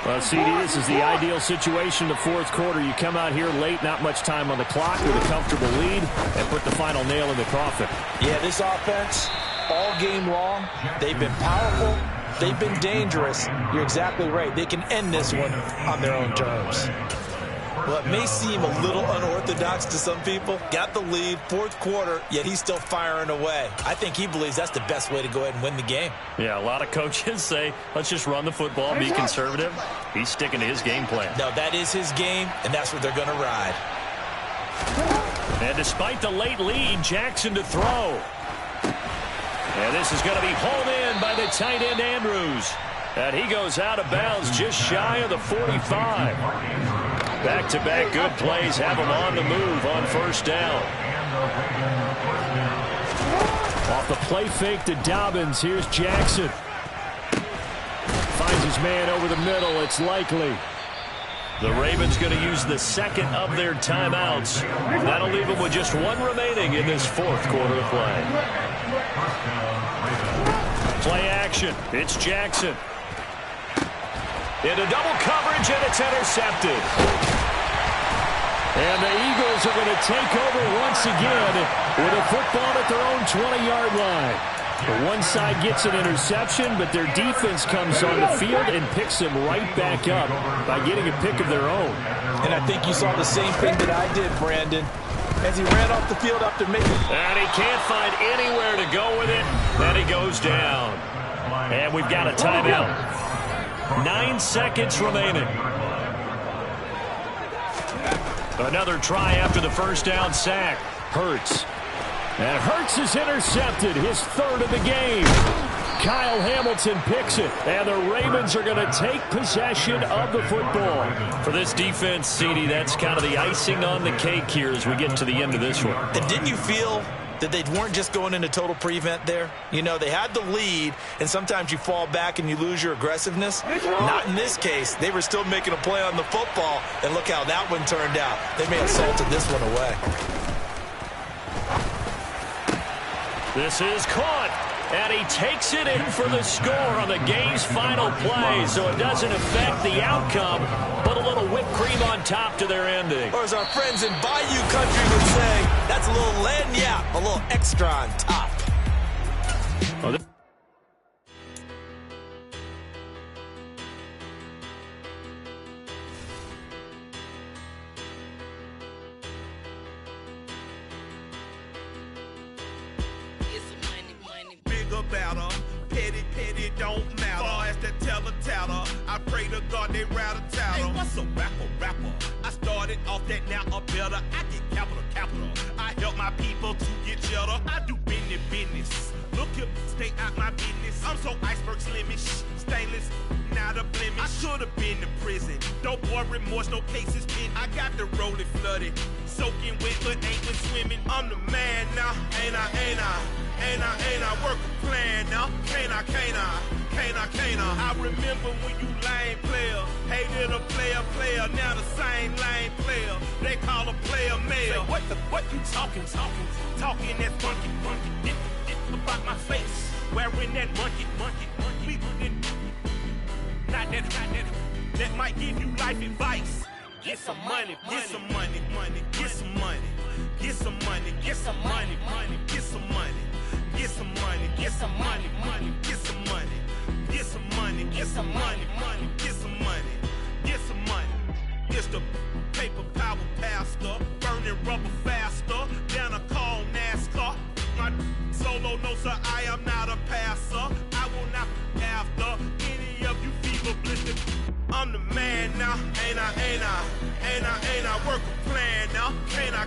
Well, CD, this is the ideal situation in the fourth quarter. You come out here late, not much time on the clock with a comfortable lead, and put the final nail in the coffin. Yeah, this offense, all game long, they've been powerful, they've been dangerous. You're exactly right. They can end this one on their own terms. Well, it may seem a little unorthodox to some people. Got the lead, fourth quarter, yet he's still firing away. I think he believes that's the best way to go ahead and win the game. Yeah, a lot of coaches say, let's just run the football, be conservative. He's sticking to his game plan. No, that is his game, and that's what they're going to ride. And despite the late lead, Jackson to throw. And this is going to be hauled in by the tight end, Andrews. And he goes out of bounds just shy of the 45. Back-to-back good plays have him on the move on first down. Off the play fake to Dobbins, here's Jackson. Finds his man over the middle, it's Likely. The Ravens going to use the second of their timeouts. That'll leave them with just one remaining in this fourth quarter of play. Play action, it's Jackson. Into double coverage, and it's intercepted. And the Eagles are going to take over once again with a football at their own 20-yard line. The one side gets an interception, but their defense comes on the field and picks them right back up by getting a pick of their own. And I think you saw the same thing that I did, Brandon, as he ran off the field after making. And he can't find anywhere to go with it. Then he goes down. And we've got a timeout. 9 seconds remaining. Another try after the first down sack. Hurts. And Hurts is intercepted, his third of the game. Kyle Hamilton picks it, and the Ravens are going to take possession of the football. For this defense, CD, that's kind of the icing on the cake here as we get to the end of this one. And didn't you feel that they weren't just going into total prevent there? You know, they had the lead, and sometimes you fall back and you lose your aggressiveness. Not in this case. They were still making a play on the football, and look how that one turned out. They may have salted this one away. This is caught, and he takes it in for the score on the game's final play, so it doesn't affect the outcome, but a little whipped cream on top to their ending. Or as our friends in Bayou Country would say, that's a little lagniappe, a little extra on top. Oh, Petty don't matter. Far as that teller, I pray to God they rattle tattle. Hey, what's a rapper? I started off that, now a better. I get capital. I help my people to get cheddar. I do business. Look here, stay out my business. I'm so iceberg slimish, stainless, not a blemish. I should've been to prison. No more remorse, no cases pinned. I got the rolling flooded, soaking wet, but ain't been swimming. I'm the man now, ain't I? Work a plan now, can't I? I remember when you lame player, hated a player, now the same lame player. They call a player mayor. What you talking that funky, get about my face, wearing that monkey. We didn't, not that might give you life advice. Get some money, get some money, get some money, get some money, get some money, get some money. Get some money, get some money, get some money, get some money, get some money, get some money, get some money. It's the paper power pastor, burning rubber faster than a call NASCAR. My solo, no sir, I am not a passer. I will not after any of you fever blistered. I'm the man now, ain't I? Work a plan now, can't I?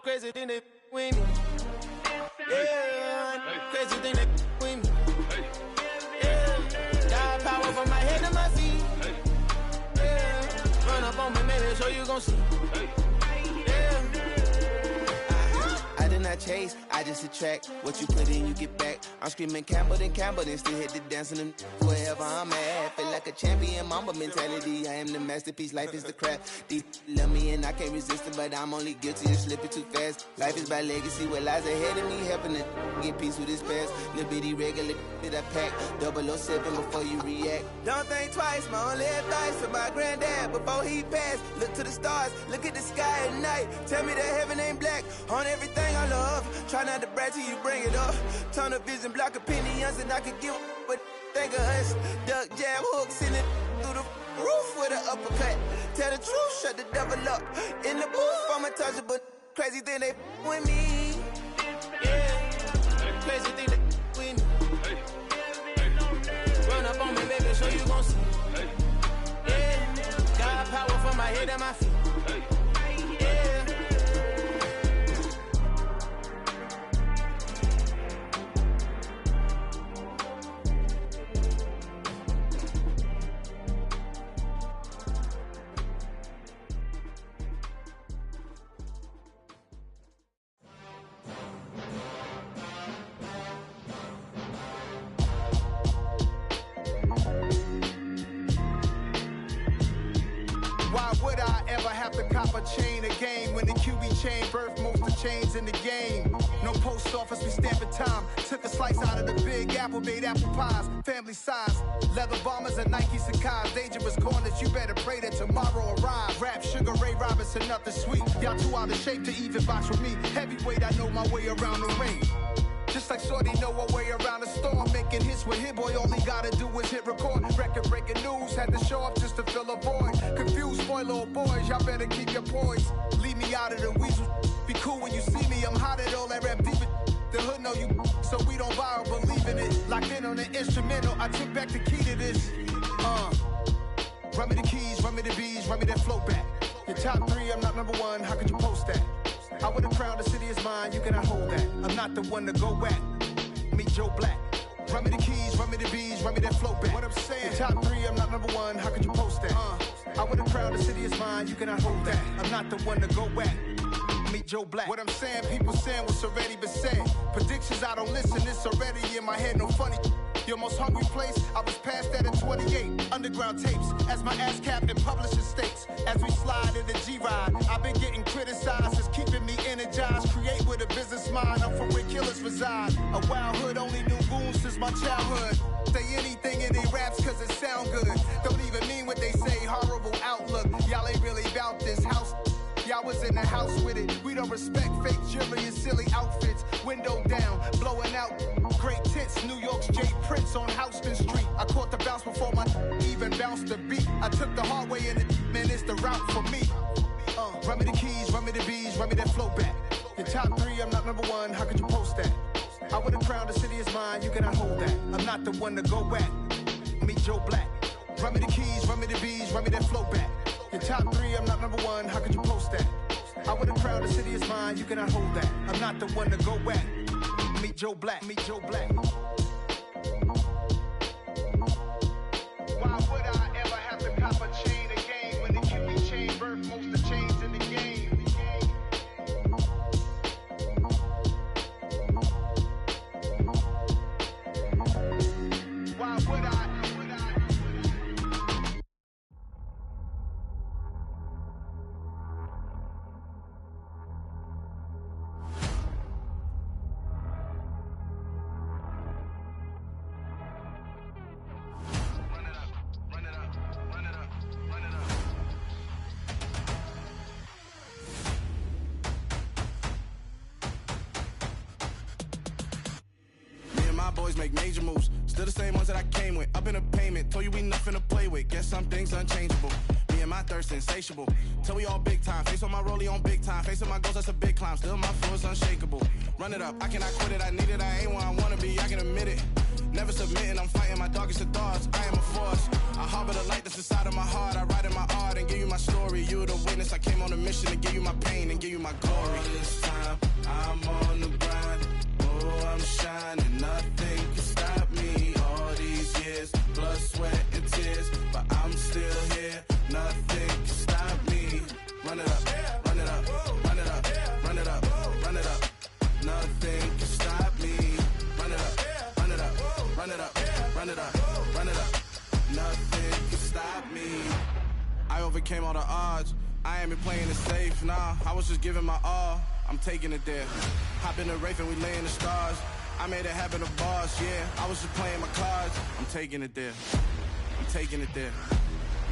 crazy thing they with me. Yeah, crazy thing they with me. Yeah, got power from my head to my feet. Yeah, run up on me, maybe so you gon' see. I did not chase, I just attract. What you put in, you get back. I'm screaming Campbell, then still hit the dancing and wherever I'm at. Feel like a champion, mamba mentality. I am the masterpiece, life is the craft. Deep love me and I can't resist it, but I'm only guilty of slipping too fast. Life is by legacy, what lies ahead of me, helping to get peace with this past. Little bitty regular that I pack, 007 before you react. Don't think twice, my only advice for my granddad before he passed. Look to the stars, look at the sky at night. Tell me that heaven ain't black on everything I love. Try not to brag till you bring it up. Tunnel vision, block opinions, and I could give what think of us. Duck, jab, hooks in it through the roof with an uppercut. Tell the truth, shut the devil up. In the booth, I'm untouchable. Crazy thing they with me. Yeah, crazy thing they with me. Run up on me, baby, so you gon' see. Yeah, got power from my head and my feet. Chain a game when the QB chain birthed most of chains in the game. No post office, we stamping time. Took a slice out of the big apple, made apple pies, family size. Leather bombers and Nike Sacai's. Dangerous corners, you better pray that tomorrow arrives. Rap, Sugar Ray Robinson, nothing sweet. Y'all too out of shape to even box with me. Heavyweight, I know my way around the ring. Just like Shorty know her way around the storm. Making hits with Hit Boy, all he gotta do is hit record. Record breaking news, had to show up just to fill a void. Confused, spoiled little boys, y'all better keep your poise. Leave me out of the weasel. Be cool when you see me, I'm hot at all that rap deep. The hood know you, so we don't borrow, believe in it. Locked in on the instrumental, I took back the key to this. Run me the keys, run me the bees, run me that flow back. Your top 3, I'm not number 1, how could you post that? I would have crowned the city is mine, you cannot hold that. I'm not the one to go at. Meet Joe Black. Run me the keys, run me the bees, run me that flow back. What I'm saying, your top 3, I'm not number 1, how could you post that? I would have crowned the city is mine, you cannot hold that. I'm not the one to go at. Meet Joe Black. What I'm saying, people saying what's already been said. Predictions, I don't listen, it's already in my head, no funny. Your most hungry place, I was past that at 28. Underground tapes, as my ass captain publishing states. As we slide in the G-Ride, I've been getting criticized, it's keeping me energized. Create with a business mind, I'm from where killers reside. A wild hood, only knew goons since my childhood. Say anything in their raps cause it sound good. Don't even mean what they say, horrible outlook. Y'all ain't really about this house. Y'all was in the house with it. We don't respect fake jewelry and silly outfits. Window down, blowing out great tits. New York's J. Prince on Houston Street. I caught the bounce before my even bounced the beat. I took the hard way in it, man, it's the route for me. Run me the keys, run me the bees, run me that flow back. Your top 3, I'm not number 1, how could you post that? I would have crowned the city is mine, you cannot hold that. I'm not the one to go at. Meet Joe Black. Run me the keys, run me the bees, run me that flow back. Your top 3, I'm not number 1, how could you post that? I would have crowned the city is mine, you cannot hold that. I'm not the one to go at. Meet Joe Black, meet Joe Black. Why would I ever have to cop a chain again when the QB chain birthed most of the chains in the game? Why would I? Boys make major moves, still the same ones that I came with. Up in a payment, told you we nothing to play with. Guess some things unchangeable. Me and my thirst insatiable. Till we all big time. Face on my rollie on big time. Facing my goals, that's a big climb. Still my flow is unshakable. Run it up, I cannot quit it. I need it, I ain't where I wanna be. I can admit it. Never submitting, I'm fighting my darkest of thoughts. I am a force. I harbor the light that's inside of my heart, I write in my art and give you my story. You the witness, I came on a mission to give you my pain and give you my glory. All this time, I'm on the grind. Oh, I'm shining, nothing can stop me. All these years, blood, sweat, and tears, but I'm still here. Nothing can stop me. Run it up, run it up, run it up, run it up, run it up. Nothing can stop me. Run it up, run it up, run it up, run it up, run it up. Nothing can stop me. I overcame all the odds. I ain't been playing it safe, nah. I was just giving my all. I'm taking it there. Hop in the Wraith and we lay in the stars. I made it happen, the boss, yeah. I was just playing my cards. I'm taking it there. I'm taking it there.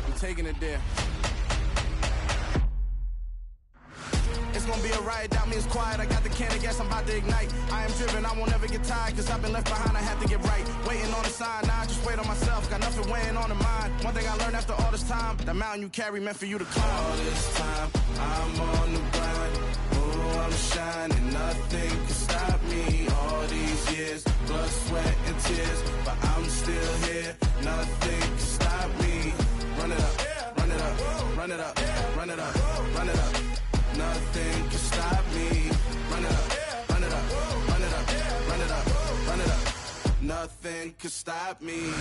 I'm taking it there. It's gonna be a riot, doubt me, it's quiet. I got the can of gas, I'm about to ignite. I am driven, I won't ever get tired, cause I've been left behind, I have to get right. Waiting on the sign, now I just wait on myself, got nothing weighing on the mind. One thing I learned after all this time, the mountain you carry meant for you to climb. All this time, I'm on the grind. Oh, I'm shining, nothing can stop me. All these years, blood, sweat, and tears, but I'm still here. Nothing can stop me. Run it up, run it up, run it up, run it up, run it up. Nothing can stop me. Run it up, run it up, run it up, run it up, run it up. Nothing can stop me.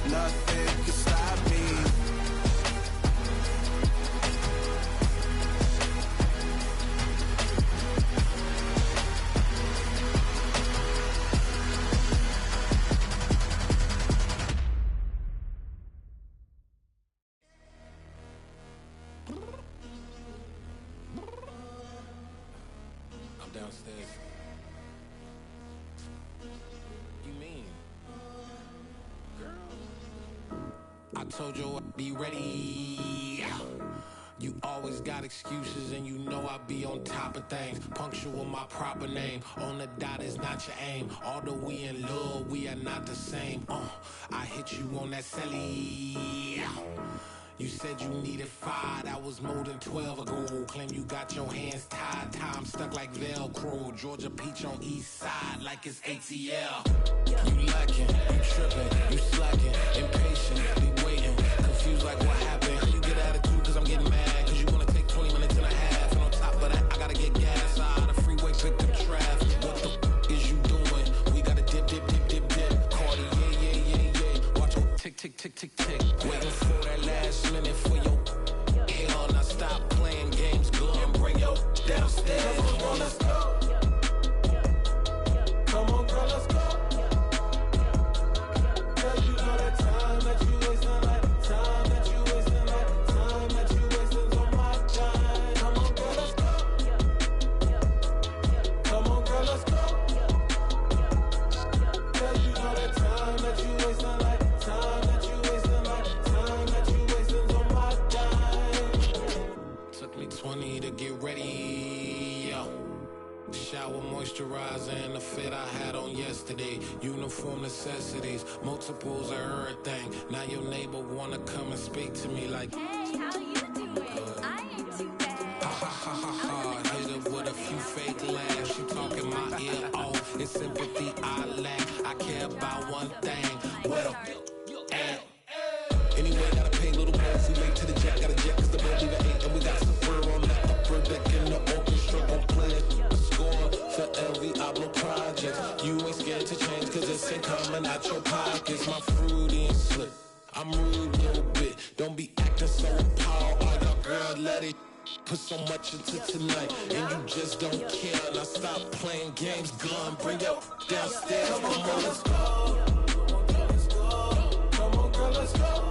Nothing can stop me. I'm downstairs. You mean? Girl, I told you I'd be ready. You always got excuses and you know I be on top of things. Punctual my proper name. On the dot is not your aim. Although we in love, we are not the same. I hit you on that celly. You said you needed 5, that was more than 12 ago. Claim you got your hands tied, time stuck like Velcro. Georgia Peach on east side like it's ATL. You lacking, you tripping, you slacking, impatient, be waiting, confused like what happened. You get attitude cause I'm getting mad, cause you wanna take 20 minutes and a half. And on top of that, I gotta get gas out of the freeway, pick up traffic. What the is you doing? We gotta dip, dip, dip, dip, dip. Cardi, yeah. Watch your tick, tick, tick, tick, tick. Waiting for that last minute for your hell. Now stop playing games, go and bring your downstairs. Come on, girl, let's go. Come on, girl, let's go. Cause you know that time that you wasting, like time that you wasting, like time that you wasting on my time. Come on, girl, let's go. Come on, girl, let's go. Cause you know that time that you wasting, like time that you wasting, like time that you wasting on my time. Took me 20 to get ready, yo. Shower, moisturizer, and the fit I had on yesterday. Uniform necessities, multiples of everything. Now your neighbor wanna come and speak to me like, Hey, how you doing? I ain't too bad. ha ha ha ha ha. Hit her with a few fake laughs. She talking my ear off. It's sympathy I lack. I care about one thing. Well, at. Anyway, gotta pay little bills. We late to the jet, got a jet cause the boat leave at 8. And we got Safir on the upper deck in the orchestra gon' play a score for every album project. You ain't scared to change cause this ain't coming out your pockets. My fruity and slick, I'm rude a little bit. Don't be acting so appalled. All y'all girl, let it put so much into tonight. And you just don't care. Now stop playing games, gun, bring your downstairs. Come on, girl, let's go. Come on, girl, let's go.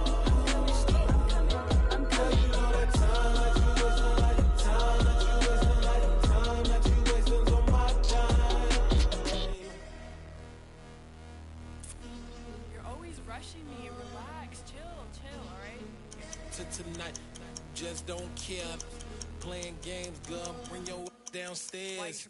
Rushing me, relax, chill, alright? Tonight, just don't care. Playing games, girl, bring your downstairs.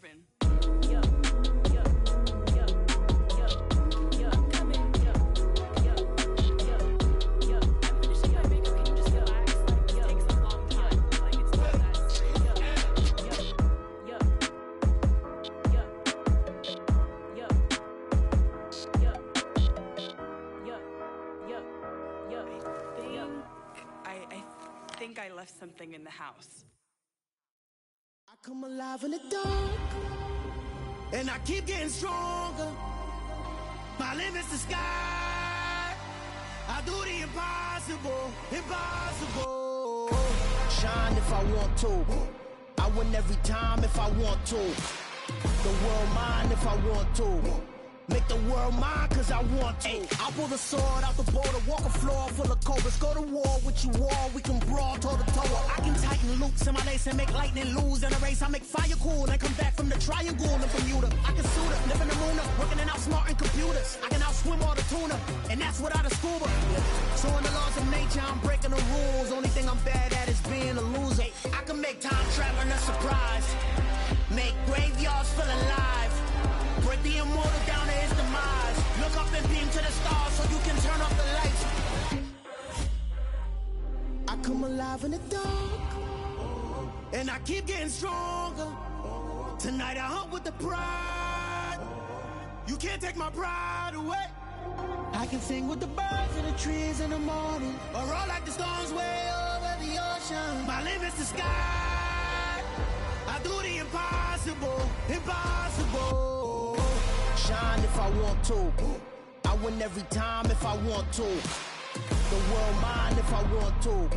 left something in the house. I come alive in the dark, and I keep getting stronger. My limit's the sky. I do the impossible, impossible. Shine if I want to. I win every time if I want to. The world mine if I want to. Make the world mine cause I want to. Ay, I'll pull the sword out the border, walk a floor full of cobras. Go to war with you all, we can brawl toe to toe. I can tighten loops in my lace and make lightning lose in a race. I make fire cool and come back from the triangle in Bermuda. I can suit up, live in the moon up, working and outsmarting computers. I can outswim all the tuna, and that's without a scuba. So in the laws of nature, I'm breaking the rules. Only thing I'm bad at is being a loser. I can make time traveling a surprise, make graveyards feel alive. Break the immortal down to his demise. Look up and beam to the stars so you can turn off the lights. I come alive in the dark, and I keep getting stronger. Tonight I hunt with the pride. You can't take my pride away. I can sing with the birds and the trees in the morning, or roll like the storms way over the ocean. My limit's the sky. I do the impossible, impossible. Shine if I want to. I win every time if I want to. The world mine if I want to.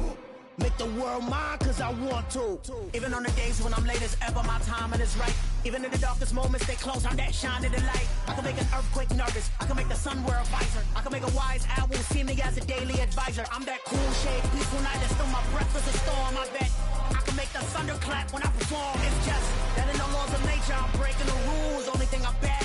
Make the world mine cause I want to. Even on the days when I'm late as ever, my timing is right. Even in the darkest moments, they close, I'm that shine in the light. I can make an earthquake nervous, I can make the sun wear a visor. I can make a wise owl see me as a daily advisor. I'm that cool shade, peaceful night that's still my breakfast a storm, I bet. I can make the thunder clap when I perform. It's just that in the laws of nature, I'm breaking the rules. Only thing I bet